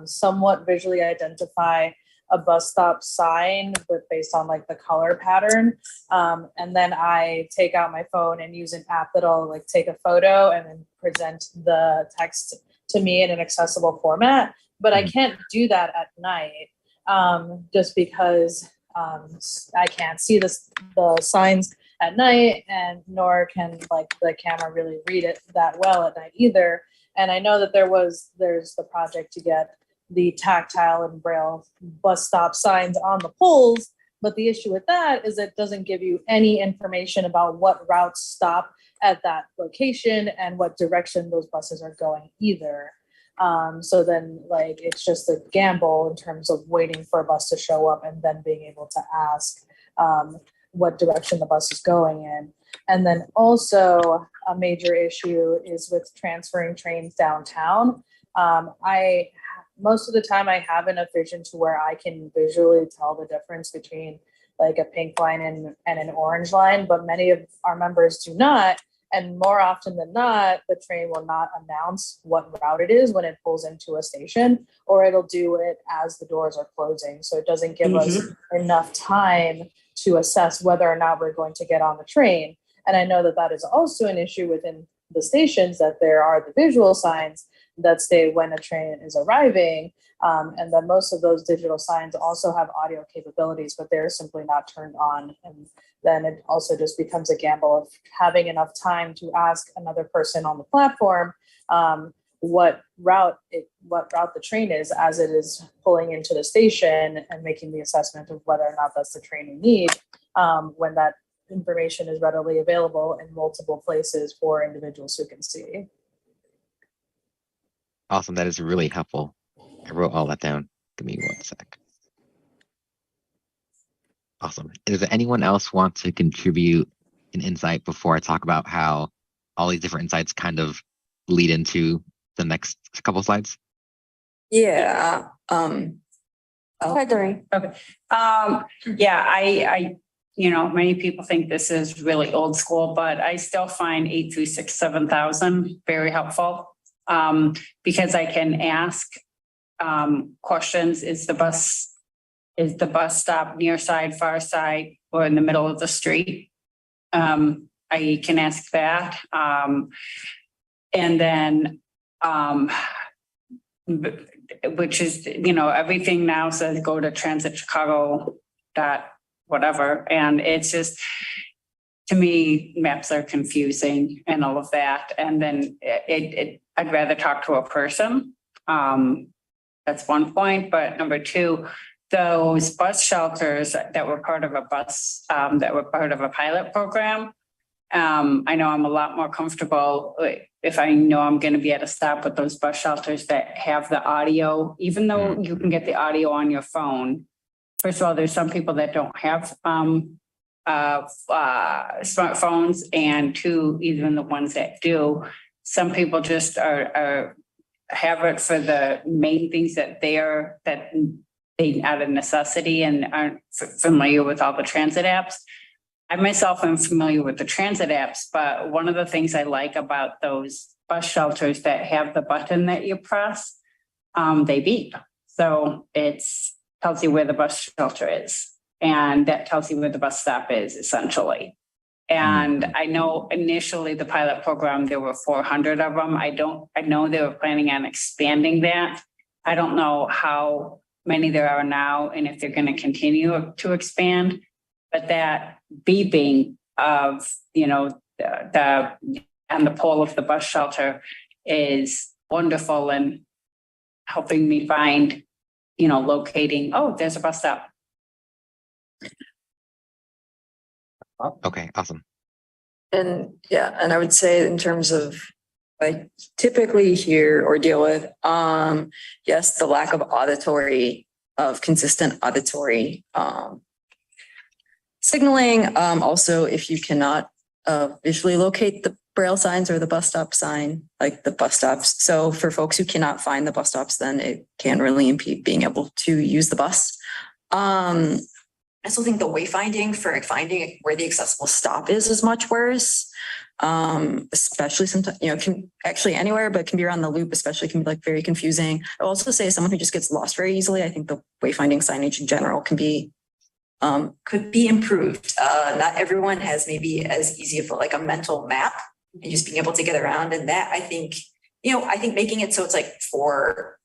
somewhat visually identify a bus stop sign, but based on like the color pattern. And then I take out my phone and use an app that'll like take a photo and then present the text to me in an accessible format. But I can't do that at night just because I can't see the signs at night, and nor can like the camera really read it that well at night either. And I know that there's the project to get the tactile and braille bus stop signs on the poles. But the issue with that is it doesn't give you any information about what routes stop at that location and what direction those buses are going either. So then like, it's just a gamble in terms of waiting for a bus to show up and then being able to ask what direction the bus is going in. And then also a major issue is with transferring trains downtown. Most of the time I have enough vision to where I can visually tell the difference between like a pink line and an orange line, but many of our members do not. And more often than not, the train will not announce what route it is when it pulls into a station, or it'll do it as the doors are closing. So it doesn't give us enough time to assess whether or not we're going to get on the train. And I know that that is also an issue within the stations, that there are the visual signs that say when a train is arriving, and then most of those digital signs also have audio capabilities, but they're simply not turned on. And then it also just becomes a gamble of having enough time to ask another person on the platform what route the train is as it is pulling into the station, and making the assessment of whether or not that's the train we need when that information is readily available in multiple places for individuals who can see. Awesome. That is really helpful. I wrote all that down. Give me 1 sec. Awesome. Does anyone else want to contribute an insight before I talk about how all these different insights kind of lead into the next couple slides? Yeah. Hi, Doreen. Okay. Yeah, I many people think this is really old school, but I still find 8367000 very helpful. Because I can ask questions. Is the bus stop near side, far side, or in the middle of the street? I can ask that. And then, which is, everything now says go to transitchicago.whatever. And it's just, to me, maps are confusing and all of that. And then I'd rather talk to a person. That's one point. But number two, those bus shelters that were part of a pilot program. I know I'm a lot more comfortable if I know I'm going to be at a stop with those bus shelters that have the audio, even though you can get the audio on your phone. First of all, there's some people that don't have smartphones, and two, even the ones that do, some people just are have it for the main things that they out of necessity and aren't familiar with all the transit apps. I myself am familiar with the transit apps, but one of the things I like about those bus shelters that have the button that you press, they beep. So it tells you where the bus shelter is, and that tells you where the bus stop is essentially. And I know initially the pilot program, there were 400 of them. I know they were planning on expanding that. I don't know how many there are now and if they're going to continue to expand, but that beeping of, the pole of the bus shelter is wonderful in helping me find, locating, oh, there's a bus stop. Okay, awesome. And yeah, and I would say in terms of I typically hear or deal with, yes, the lack of consistent auditory signaling. Also, if you cannot visually locate the Braille signs or the bus stop sign, like the bus stops. So for folks who cannot find the bus stops, then it can really impede being able to use the bus. I still think the wayfinding for finding where the accessible stop is much worse. Especially sometimes, can actually anywhere, but can be around the loop, especially can be like very confusing. I'll also say as someone who just gets lost very easily, I think the wayfinding signage in general can be could be improved. Not everyone has maybe as easy of like a mental map and just being able to get around. And that I think making it so it's like for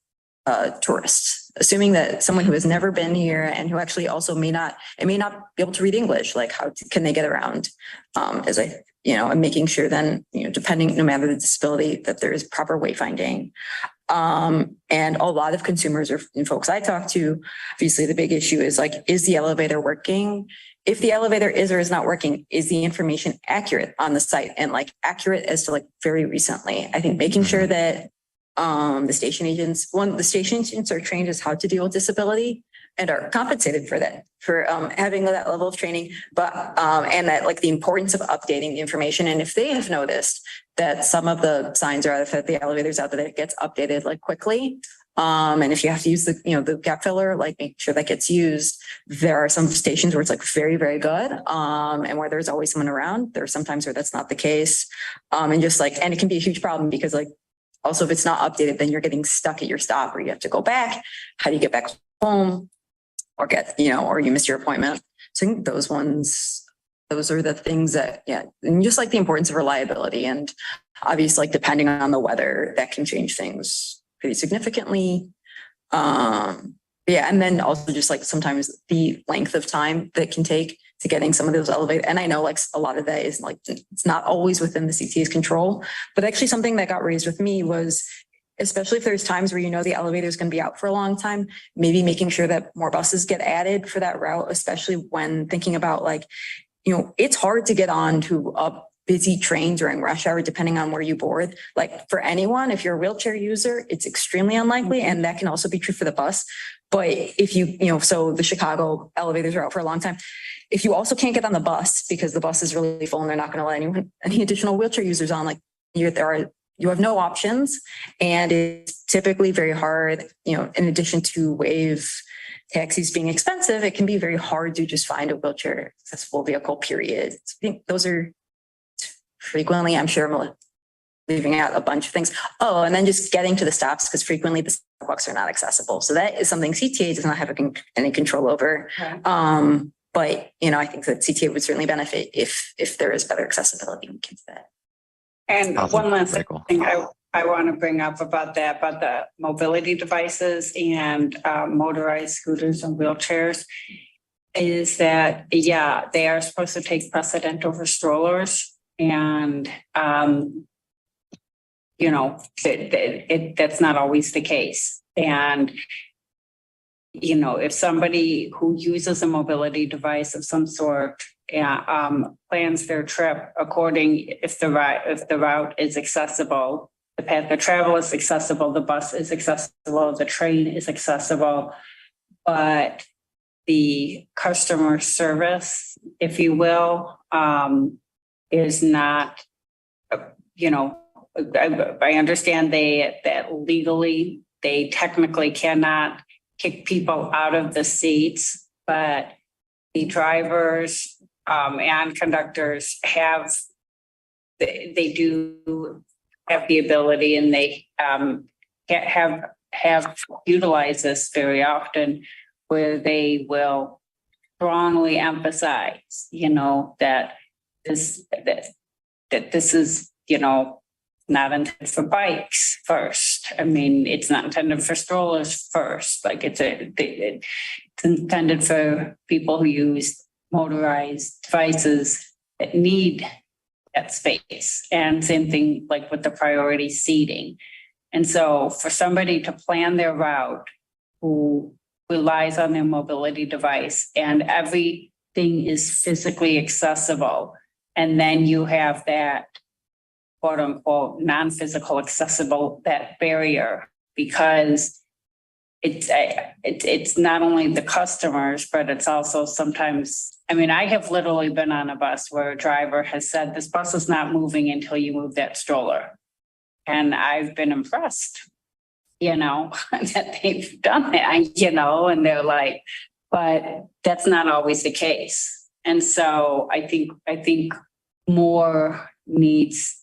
tourists, assuming that someone who has never been here and who actually also may not be able to read English, like can they get around? And making sure then, depending, no matter the disability, that there is proper wayfinding. And a lot of consumers or folks I talk to, obviously the big issue is like, is the elevator working? If the elevator is or is not working, is the information accurate on the site and like accurate as to like very recently? I think making sure that the station agents are trained as how to deal with disability and are compensated for that, for having that level of training, but and that like the importance of updating the information. And if they have noticed that some of the signs are out there, the elevators out there, that it gets updated like quickly. And if you have to use the gap filler, like make sure that gets used. There are some stations where it's like very, very good. And where there's always someone around. There are sometimes where that's not the case. And it can be a huge problem because like, also, if it's not updated, then you're getting stuck at your stop or you have to go back. How do you get back home or or you miss your appointment? So I think those are the things that, and just like the importance of reliability and obviously like depending on the weather, that can change things pretty significantly. And then also just like sometimes the length of time that can take to getting some of those elevators. And I know like a lot of that is like, it's not always within the CTA's control, but actually something that got raised with me was, especially if there's times where the elevator is going to be out for a long time, maybe making sure that more buses get added for that route, especially when thinking about like, it's hard to get on to a busy train during rush hour, depending on where you board. Like for anyone, if you're a wheelchair user, it's extremely unlikely. And that can also be true for the bus. But if so the Chicago elevators are out for a long time. If you also can't get on the bus because the bus is really full and they're not going to let any additional wheelchair users on, like you have no options. And it's typically very hard, in addition to wave taxis being expensive, it can be very hard to just find a wheelchair accessible vehicle, period. So I think those are frequently, I'm sure I'm leaving out a bunch of things. Oh, and then just getting to the stops because frequently the sidewalks are not accessible. So that is something CTA does not have any control over. Okay. But, I think that CTA would certainly benefit if there is better accessibility when it comes to that. And Awesome. one last Very cool. thing I want to bring up about the mobility devices and motorized scooters and wheelchairs is that, they are supposed to take precedent over strollers. And, that's not always the case. And, if somebody who uses a mobility device of some sort plans their trip if the route is accessible, the path of travel is accessible, the bus is accessible, the train is accessible, but the customer service, if you will, is not, I understand that legally they technically cannot kick people out of the seats, but the drivers and conductors they do have the ability, and they have utilized this very often, where they will strongly emphasize, that this is, not intended for bikes first. I mean, it's not intended for strollers first. Like it's intended for people who use motorized devices that need that space. And same thing like with the priority seating. And so for somebody to plan their route who relies on their mobility device and everything is physically accessible, and then you have that quote unquote non-physical accessible, that barrier, because it's not only the customers, but it's also sometimes, I mean, I have literally been on a bus where a driver has said, this bus is not moving until you move that stroller. And I've been impressed, you know, that they've done that, you know, and they're like, but that's not always the case. And so I think more needs,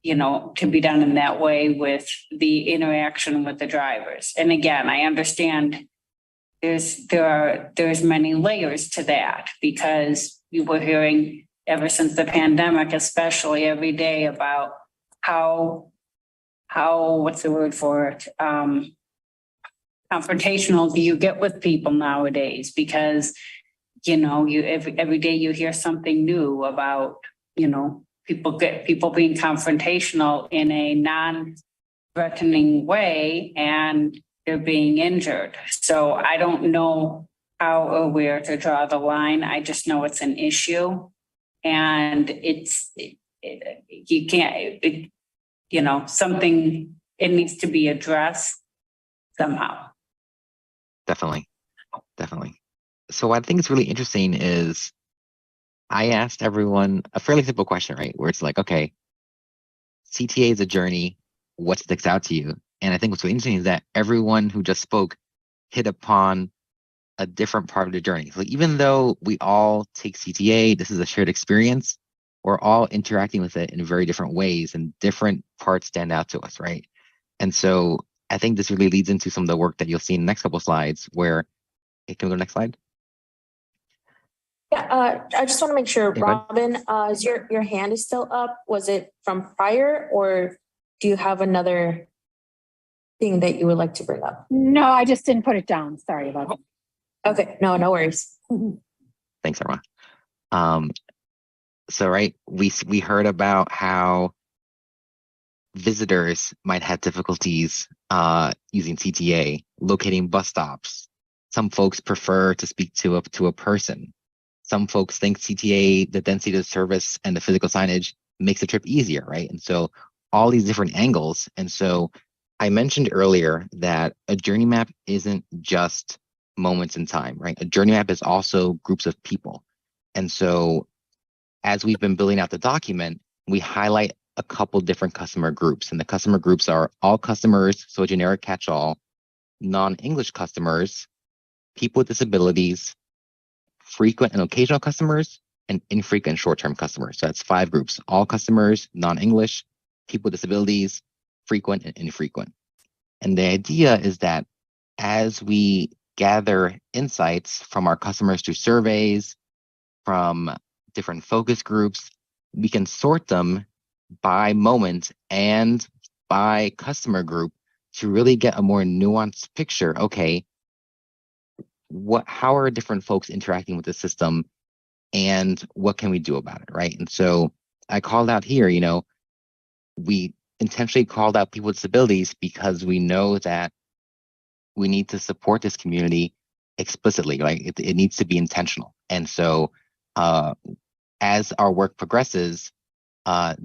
you know, to be done in that way with the interaction with the drivers. And again, I understand there's many layers to that, because we were hearing ever since the pandemic, especially every day, about how what's the word for it? Confrontational do you get with people nowadays? Because, you know, every day you hear something new about, you know, people being confrontational in a non-threatening way and they're being injured. So I don't know how or where to draw the line. I just know it's an issue, and you can't, you know, it needs to be addressed somehow. Definitely. So what I think is really interesting is I asked everyone a fairly simple question, right? Where it's like, okay, CTA is a journey. What sticks out to you? And I think what's really interesting is that everyone who just spoke hit upon a different part of the journey. So even though we all take CTA, this is a shared experience, we're all interacting with it in very different ways, and different parts stand out to us, right? And so I think this really leads into some of the work that you'll see in the next couple of slides where, hey, can we go to the next slide? Yeah, I just want to make sure, Hey, bud. Robin, is your hand is still up? Was it from prior, or do you have another thing that you would like to bring up? No, I just didn't put it down. Sorry about it. Okay, no worries. Thanks, Irma. So, right, we heard about how visitors might have difficulties using CTA, locating bus stops. Some folks prefer to speak to a person. Some folks think CTA, the density of the service and the physical signage makes the trip easier, right? And so all these different angles. And so I mentioned earlier that a journey map isn't just moments in time, right? A journey map is also groups of people. And so as we've been building out the document, we highlight a couple different customer groups. And the customer groups are all customers, so a generic catch-all, non-English customers, people with disabilities, frequent and occasional customers, and infrequent short-term customers. So that's 5 groups: all customers, non-English, people with disabilities, frequent and infrequent. And the idea is that as we gather insights from our customers through surveys, from different focus groups, we can sort them by moment and by customer group to really get a more nuanced picture. Okay, how are different folks interacting with the system, and what can we do about it, right? And so I called out here, you know, we intentionally called out people with disabilities because we know that we need to support this community explicitly, right? It needs to be intentional. And so as our work progresses,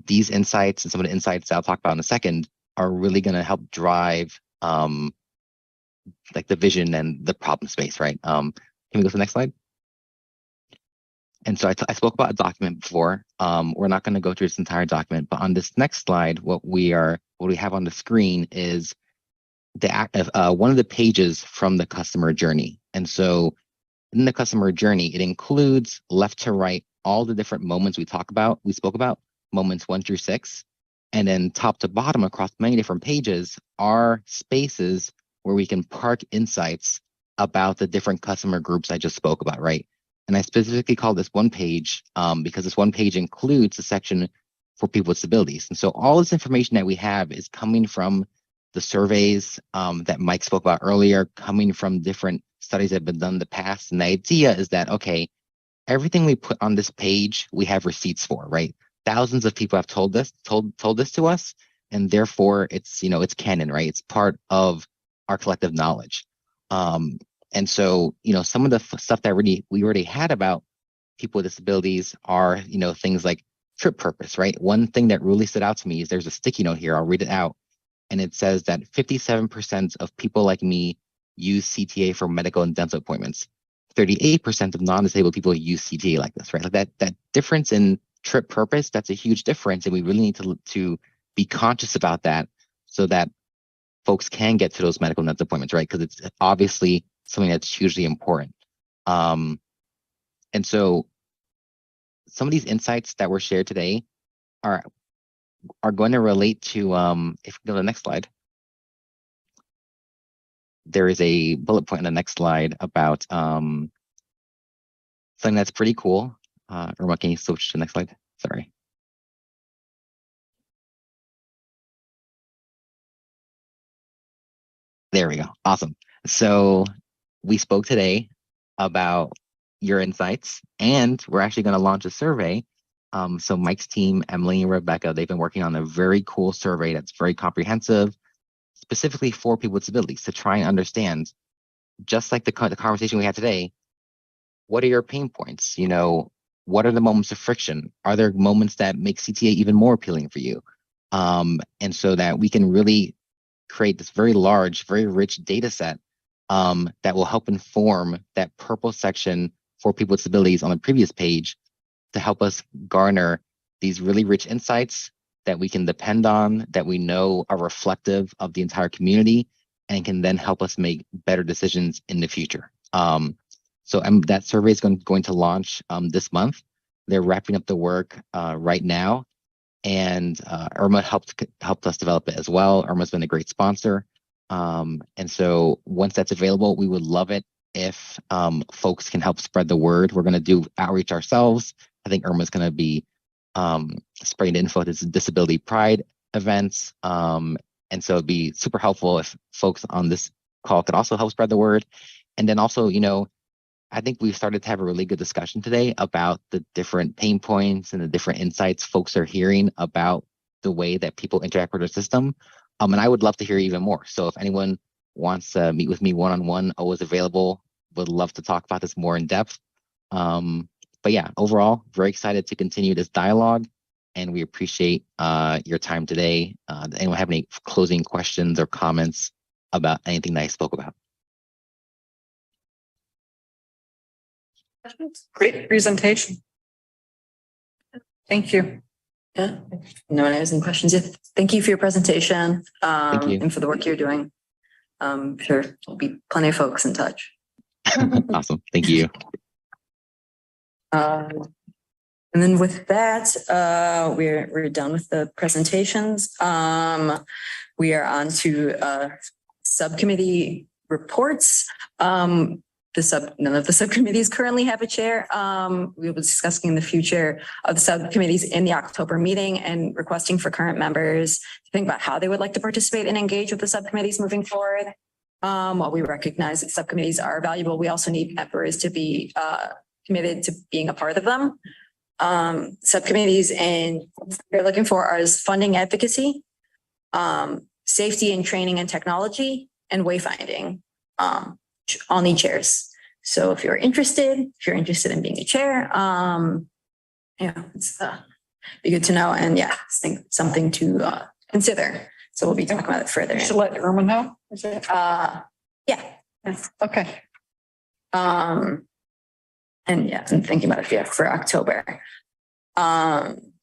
these insights and some of the insights I'll talk about in a second are really going to help drive like the vision and the problem space, right? Can we go to the next slide? And so I spoke about a document before. We're not going to go through this entire document, but on this next slide, what we have on the screen is one of the pages from the customer journey. And so in the customer journey, it includes left to right all the different moments we spoke about, moments 1 through 6. And then top to bottom across many different pages are spaces where we can park insights about the different customer groups I just spoke about, right? And I specifically call this one page because this one page includes a section for people with disabilities. And so all this information that we have is coming from the surveys that Mike spoke about earlier, coming from different studies that have been done in the past. And the idea is that, okay, everything we put on this page, we have receipts for, right? thousands of people have told this to us, and therefore it's, you know, it's canon, right? It's part of our collective knowledge. And so, you know, some of the stuff that we already had about people with disabilities are, you know, things like trip purpose, right? One thing that really stood out to me is there's a sticky note here. I'll read it out. And it says that 57% of people like me use CTA for medical and dental appointments. 38% of non-disabled people use CTA like this, right? Like that difference in trip purpose, that's a huge difference. And we really need to be conscious about that so that folks can get to those medical and dental appointments, right? Because it's obviously something that's hugely important. And so some of these insights that were shared today are going to relate to, if we go to the next slide, there is a bullet point on the next slide about something that's pretty cool. Irma, can you switch to the next slide? Sorry. There we go. Awesome. So we spoke today about your insights, and we're actually going to launch a survey. So Mike's team, Emily and Rebecca, they've been working on a very cool survey that's very comprehensive, specifically for people with disabilities, to try and understand, just like the conversation we had today, what are your pain points? You know, what are the moments of friction? Are there moments that make CTA even more appealing for you? And so that we can really create this very large, very rich data set that will help inform that purple section for people with disabilities on the previous page, to help us garner these really rich insights that we can depend on, that we know are reflective of the entire community, and can then help us make better decisions in the future. So that survey is going to launch this month. They're wrapping up the work right now, and Irma helped us develop it as well. Irma's been a great sponsor. And so once that's available, we would love it if folks can help spread the word. We're going to do outreach ourselves. I think Irma's going to be spreading info at Disability Pride events. And so it'd be super helpful if folks on this call could also help spread the word. And then also, you know, I think we've started to have a really good discussion today about the different pain points and the different insights folks are hearing about the way that people interact with the system. And I would love to hear even more. So if anyone wants to meet with me one-on-one, always available. Would love to talk about this more in depth. But yeah, overall, very excited to continue this dialogue, and we appreciate your time today. Does anyone have any closing questions or comments about anything that I spoke about? Great presentation. Thank you. Yeah, no one has any questions. Yeah, thank you for your presentation, Thank you. and for the work you're doing. Sure, there'll be plenty of folks in touch. Awesome. Thank you. And then with that, we're done with the presentations. We are on to subcommittee reports. None of the subcommittees currently have a chair. We will be discussing the future of the subcommittees in the October meeting and requesting for current members to think about how they would like to participate and engage with the subcommittees moving forward. While we recognize that subcommittees are valuable, we also need members to be committed to being a part of them. Subcommittees and they're looking for is funding advocacy, safety and training and technology, and wayfinding. All need chairs. So if you're interested in being a chair, it's be good to know. And yeah, I think something to consider. So we'll be talking about it further. Should let Irma know. Is it? Yeah. Okay. And yeah, I'm thinking about it for October. And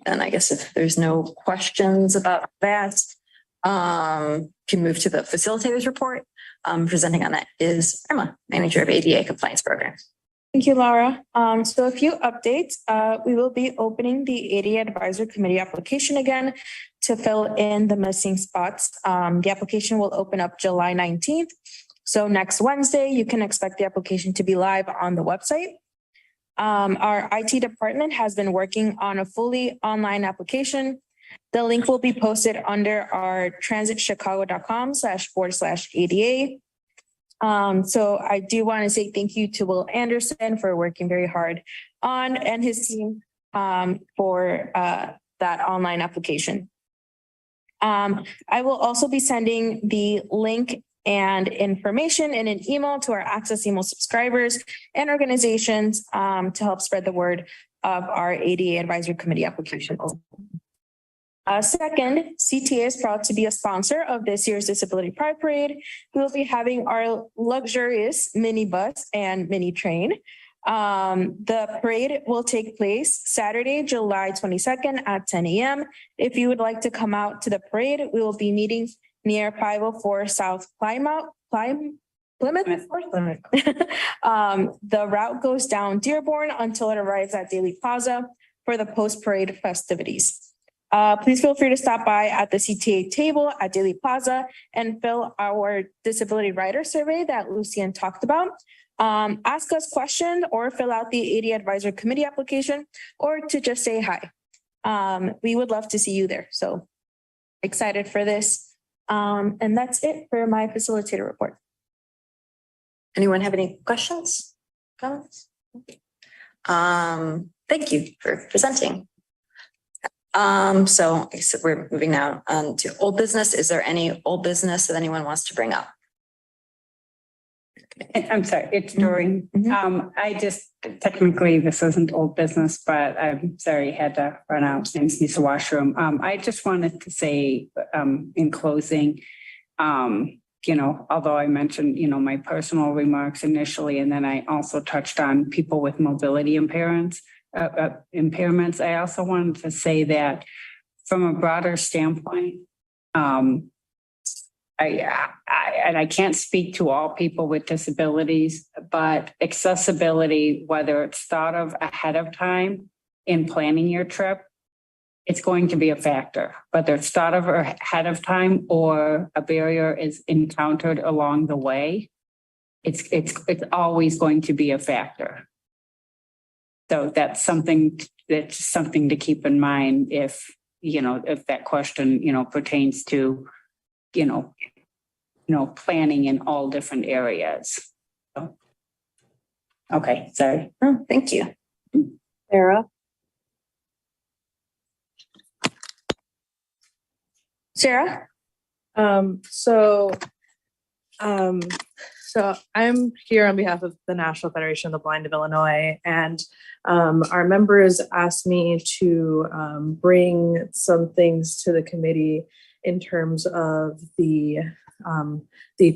I guess if there's no questions about that, can move to the facilitators report. Presenting on that is Irma, manager of ADA compliance program. Thank you, Laura. So a few updates. We will be opening the ADA Advisory Committee application again to fill in the missing spots. The application will open up July 19th. So next Wednesday, you can expect the application to be live on the website. Our IT department has been working on a fully online application. The link will be posted under our transitchicago.com/board/ADA. So I do want to say thank you to Will Anderson for working very hard on and his team for that online application. I will also be sending the link and information in an email to our Access Email subscribers and organizations to help spread the word of our ADA Advisory Committee application. Second, CTA is proud to be a sponsor of this year's Disability Pride Parade. We will be having our luxurious mini bus and mini train. The parade will take place Saturday, July 22nd at 10 a.m. If you would like to come out to the parade, we will be meeting near 504 South Plymouth. The route goes down Dearborn until it arrives at Daly Plaza for the post-parade festivities. Please feel free to stop by at the CTA table at Daly Plaza and fill our disability rider survey that Lucian talked about. Ask us questions or fill out the ADA Advisory Committee application or to just say hi. We would love to see you there. So excited for this. And that's it for my facilitator report. Anyone have any questions, comments? Thank you for presenting. So I said we're moving now to old business. Is there any old business that anyone wants to bring up? I'm sorry, it's Doreen. I just, technically, this isn't old business, but I'm sorry, had to run out and use the washroom. I just wanted to say, in closing, you know, although I mentioned, you know, my personal remarks initially, and then I also touched on people with mobility impairments, I also wanted to say that from a broader standpoint, I can't speak to all people with disabilities, but accessibility, whether it's thought of ahead of time in planning your trip, it's going to be a factor, whether it's thought of ahead of time or a barrier is encountered along the way. It's always going to be a factor. So that's something to keep in mind if, you know, if that question, you know, pertains to, you know, planning in all different areas. So, okay, sorry. Oh, thank you. Sarah? Sarah? So I'm here on behalf of the National Federation of the Blind of Illinois, and our members asked me to bring some things to the committee in terms of the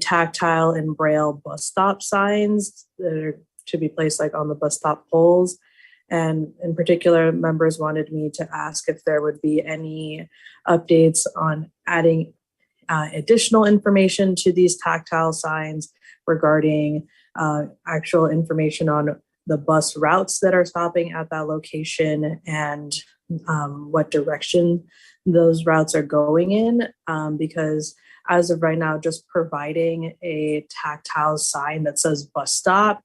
tactile and braille bus stop signs that are to be placed like on the bus stop poles. And in particular, members wanted me to ask if there would be any updates on adding additional information to these tactile signs regarding actual information on the bus routes that are stopping at that location and what direction those routes are going in. Because as of right now, just providing a tactile sign that says bus stop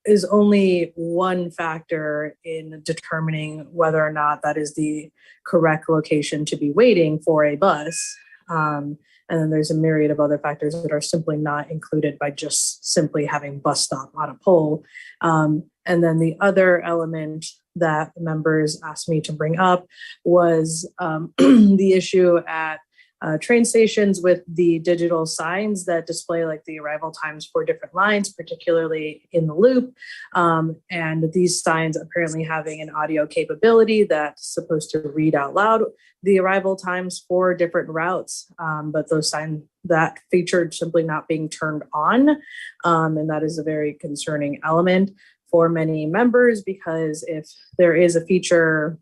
is only one factor in determining whether or not that is the correct location to be waiting for a bus. And then there's a myriad of other factors that are simply not included by just simply having bus stop on a pole. And then the other element that members asked me to bring up was the issue at train stations with the digital signs that display like the arrival times for different lines, particularly in the loop. And these signs apparently having an audio capability that's supposed to read out loud the arrival times for different routes. But those signs, that featured simply not being turned on. And that is a very concerning element for many members, because if there is a feature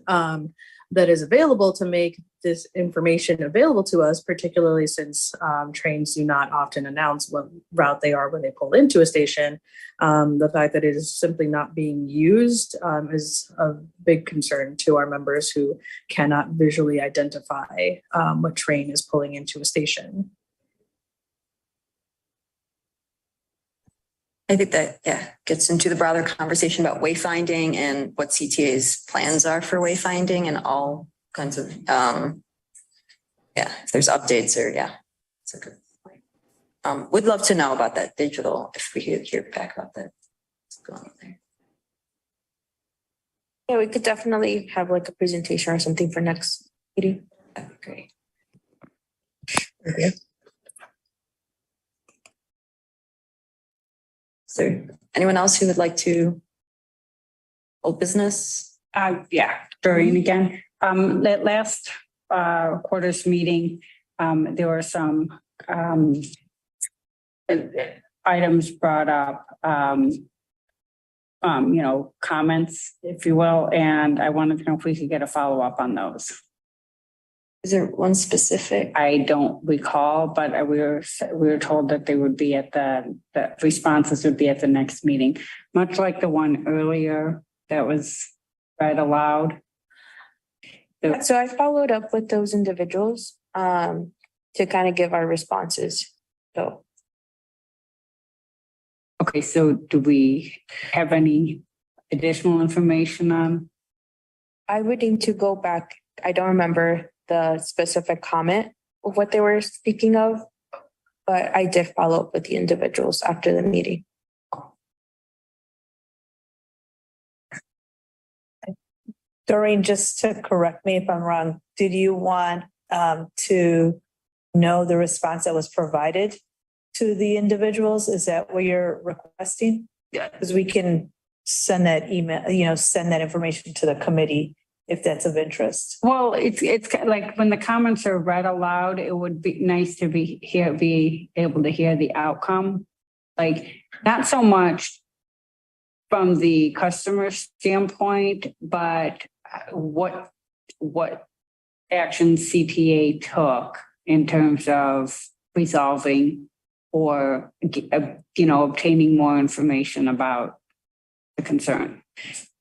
that is available to make this information available to us, particularly since trains do not often announce what route they are when they pull into a station, the fact that it is simply not being used is a big concern to our members who cannot visually identify what train is pulling into a station. I think that, yeah, gets into the broader conversation about wayfinding and what CTA's plans are for wayfinding and all kinds of, if there's updates or, it's a good point. We'd love to know about that digital, if we hear back about that. What's going on there. Yeah, we could definitely have like a presentation or something for next meeting. That'd be great. Okay. Is there anyone else who would like to old business? Yeah, Doreen again. That last quarter's meeting, there were some items brought up, comments, if you will, and I wanted to know if we could get a follow-up on those. Is there one specific? I don't recall, but we were told that they would be at the responses would be at the next meeting, much like the one earlier that was read aloud. So I followed up with those individuals to kind of give our responses. So Okay, so do we have any additional information on? I would need to go back. I don't remember the specific comment of what they were speaking of, but I did follow up with the individuals after the meeting. Doreen, just to correct me if I'm wrong, did you want to know the response that was provided to the individuals? Is that what you're requesting? Yeah. Because we can send that email, send that information to the committee if that's of interest. Well, it's kind of like when the comments are read aloud, it would be nice to be able to hear the outcome. Like not so much from the customer standpoint, but what action CTA took in terms of resolving or, obtaining more information about the concern.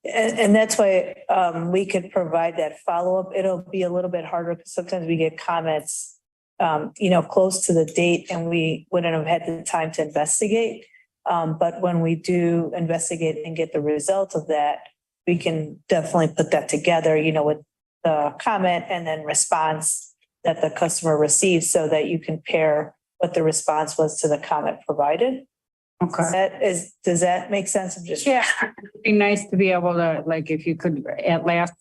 And that's why we could provide that follow-up. It'll be a little bit harder because sometimes we get comments, close to the date and we wouldn't have had the time to investigate. But when we do investigate and get the result of that, we can definitely put that together, with the comment and then response that the customer receives so that you compare what the response was to the comment provided. Okay. Does that make sense? Yeah, it'd be nice to be able to, like, if you could, at last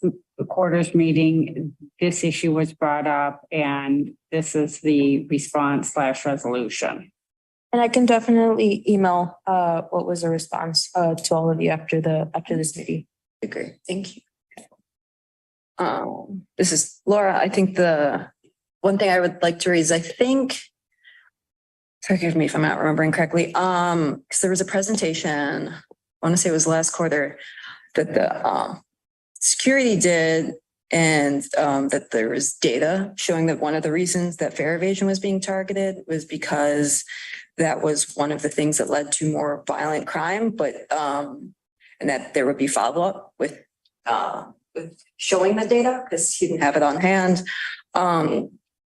quarter's meeting, this issue was brought up and this is the response/resolution. And I can definitely email what was the response to all of you after this meeting. Great, thank you. This is Laura. I think the one thing I would like to raise, forgive me if I'm not remembering correctly, because there was a presentation, I want to say it was last quarter, that the security did, and that there was data showing that one of the reasons that fare evasion was being targeted was because that was one of the things that led to more violent crime, but and that there would be follow-up with showing the data because he didn't have it on hand.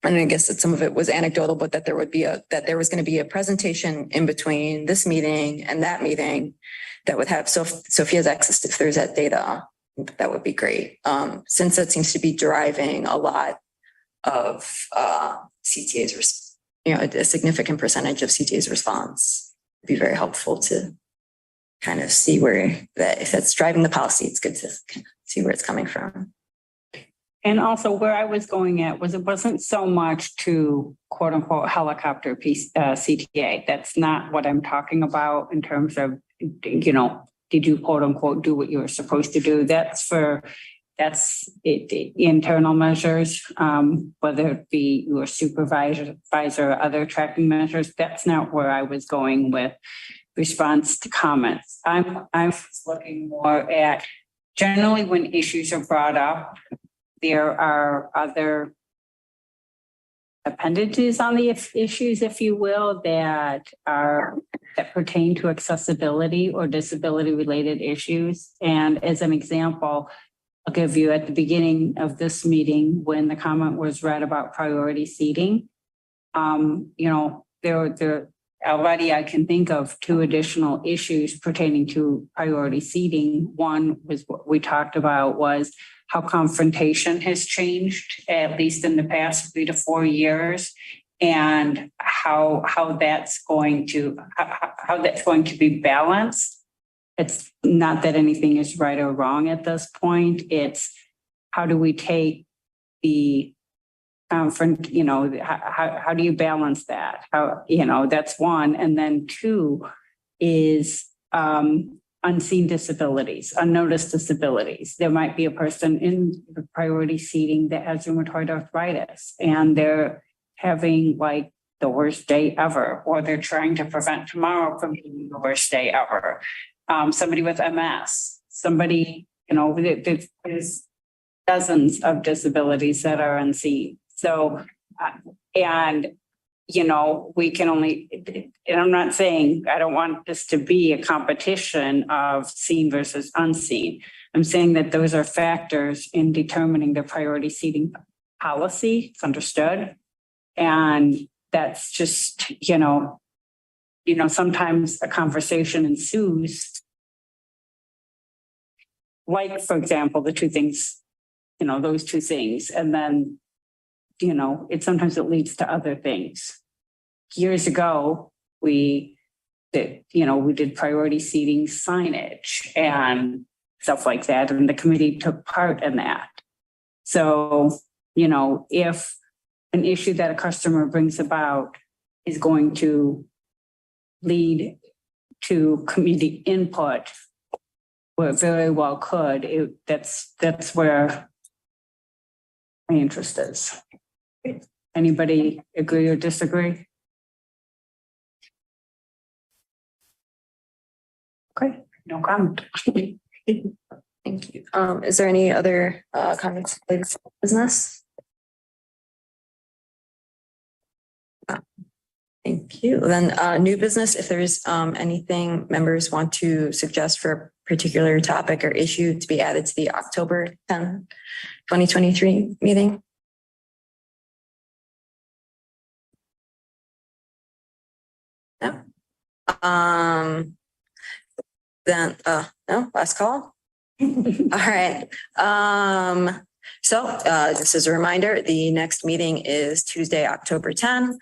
And I guess that some of it was anecdotal, but that there was going to be a presentation in between this meeting and that meeting that would have, so if he has access, if there's that data, that would be great. Since that seems to be driving a lot of CTA's, a significant percentage of CTA's response, it'd be very helpful to kind of see if that's driving the policy, it's good to see where it's coming from. And also where I was going at was it wasn't so much to quote unquote helicopter piece CTA. That's not what I'm talking about in terms of, did you quote unquote do what you were supposed to do? That's internal measures, whether it be your supervisor or other tracking measures. That's not where I was going with response to comments. I'm looking more at generally when issues are brought up, there are other appendages on the issues, if you will, that pertain to accessibility or disability related issues. And as an example, I'll give you at the beginning of this meeting, when the comment was read about priority seating, there already I can think of two additional issues pertaining to priority seating. One was what we talked about was how confrontation has changed, at least in the past 3 to 4 years, and how that's going to be balanced it's not that anything is right or wrong at this point. It's how do we take the how do you balance that? That's one. And then two is unseen disabilities, unnoticed disabilities. There might be a person in the priority seating that has rheumatoid arthritis and they're having like the worst day ever, or they're trying to prevent tomorrow from being the worst day ever. Somebody with MS, somebody, there's dozens of disabilities that are unseen. So, we can only, and I'm not saying, I don't want this to be a competition of seen versus unseen. I'm saying that those are factors in determining the priority seating policy. It's understood. And that's just, sometimes a conversation ensues. Like, for example, the two things, those two things, and then sometimes it leads to other things. Years ago, we did priority seating signage and stuff like that, and the committee took part in that. So, if an issue that a customer brings about is going to lead to community input, well, it very well could. That's where my interest is. Anybody agree or disagree? Okay, no comment. Thank you. Is there any other comments related to business? Thank you. Then new business, if there's anything members want to suggest for a particular topic or issue to be added to the October 10, 2023 meeting. No. No, last call. All right. Just as a reminder, the next meeting is Tuesday, October 10th.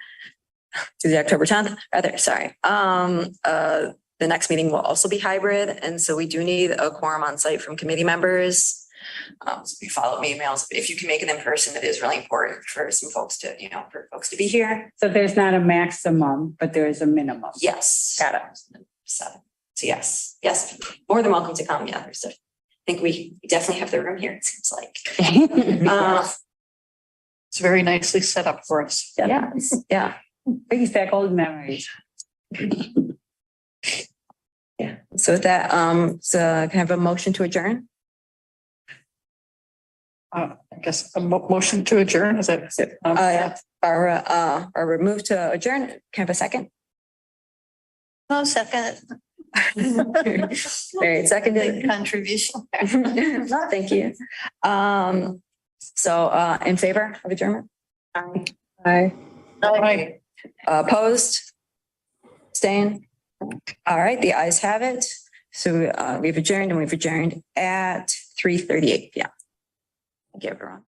Sorry. The next meeting will also be hybrid. And so we do need a quorum on site from committee members. So we follow emails. If you can make it in person, it is really important for some folks to, for folks to be here. So there's not a maximum, but there is a minimum. Yes. Got it. So yes, more than welcome to come. Yeah, I think we definitely have the room here. It seems like It's very nicely set up for us. Yeah. Brings back old memories. Yeah. So with that, can I have a motion to adjourn? I guess a motion to adjourn. Is that it? Or remove to adjourn. Can I have a second? No, second. Very seconded. Contribution. Thank you. In favor of adjournment? Aye. Aye. Opposed? Staying? All right, the ayes have it. So we've adjourned at 3:38 p.m. Thank you, everyone.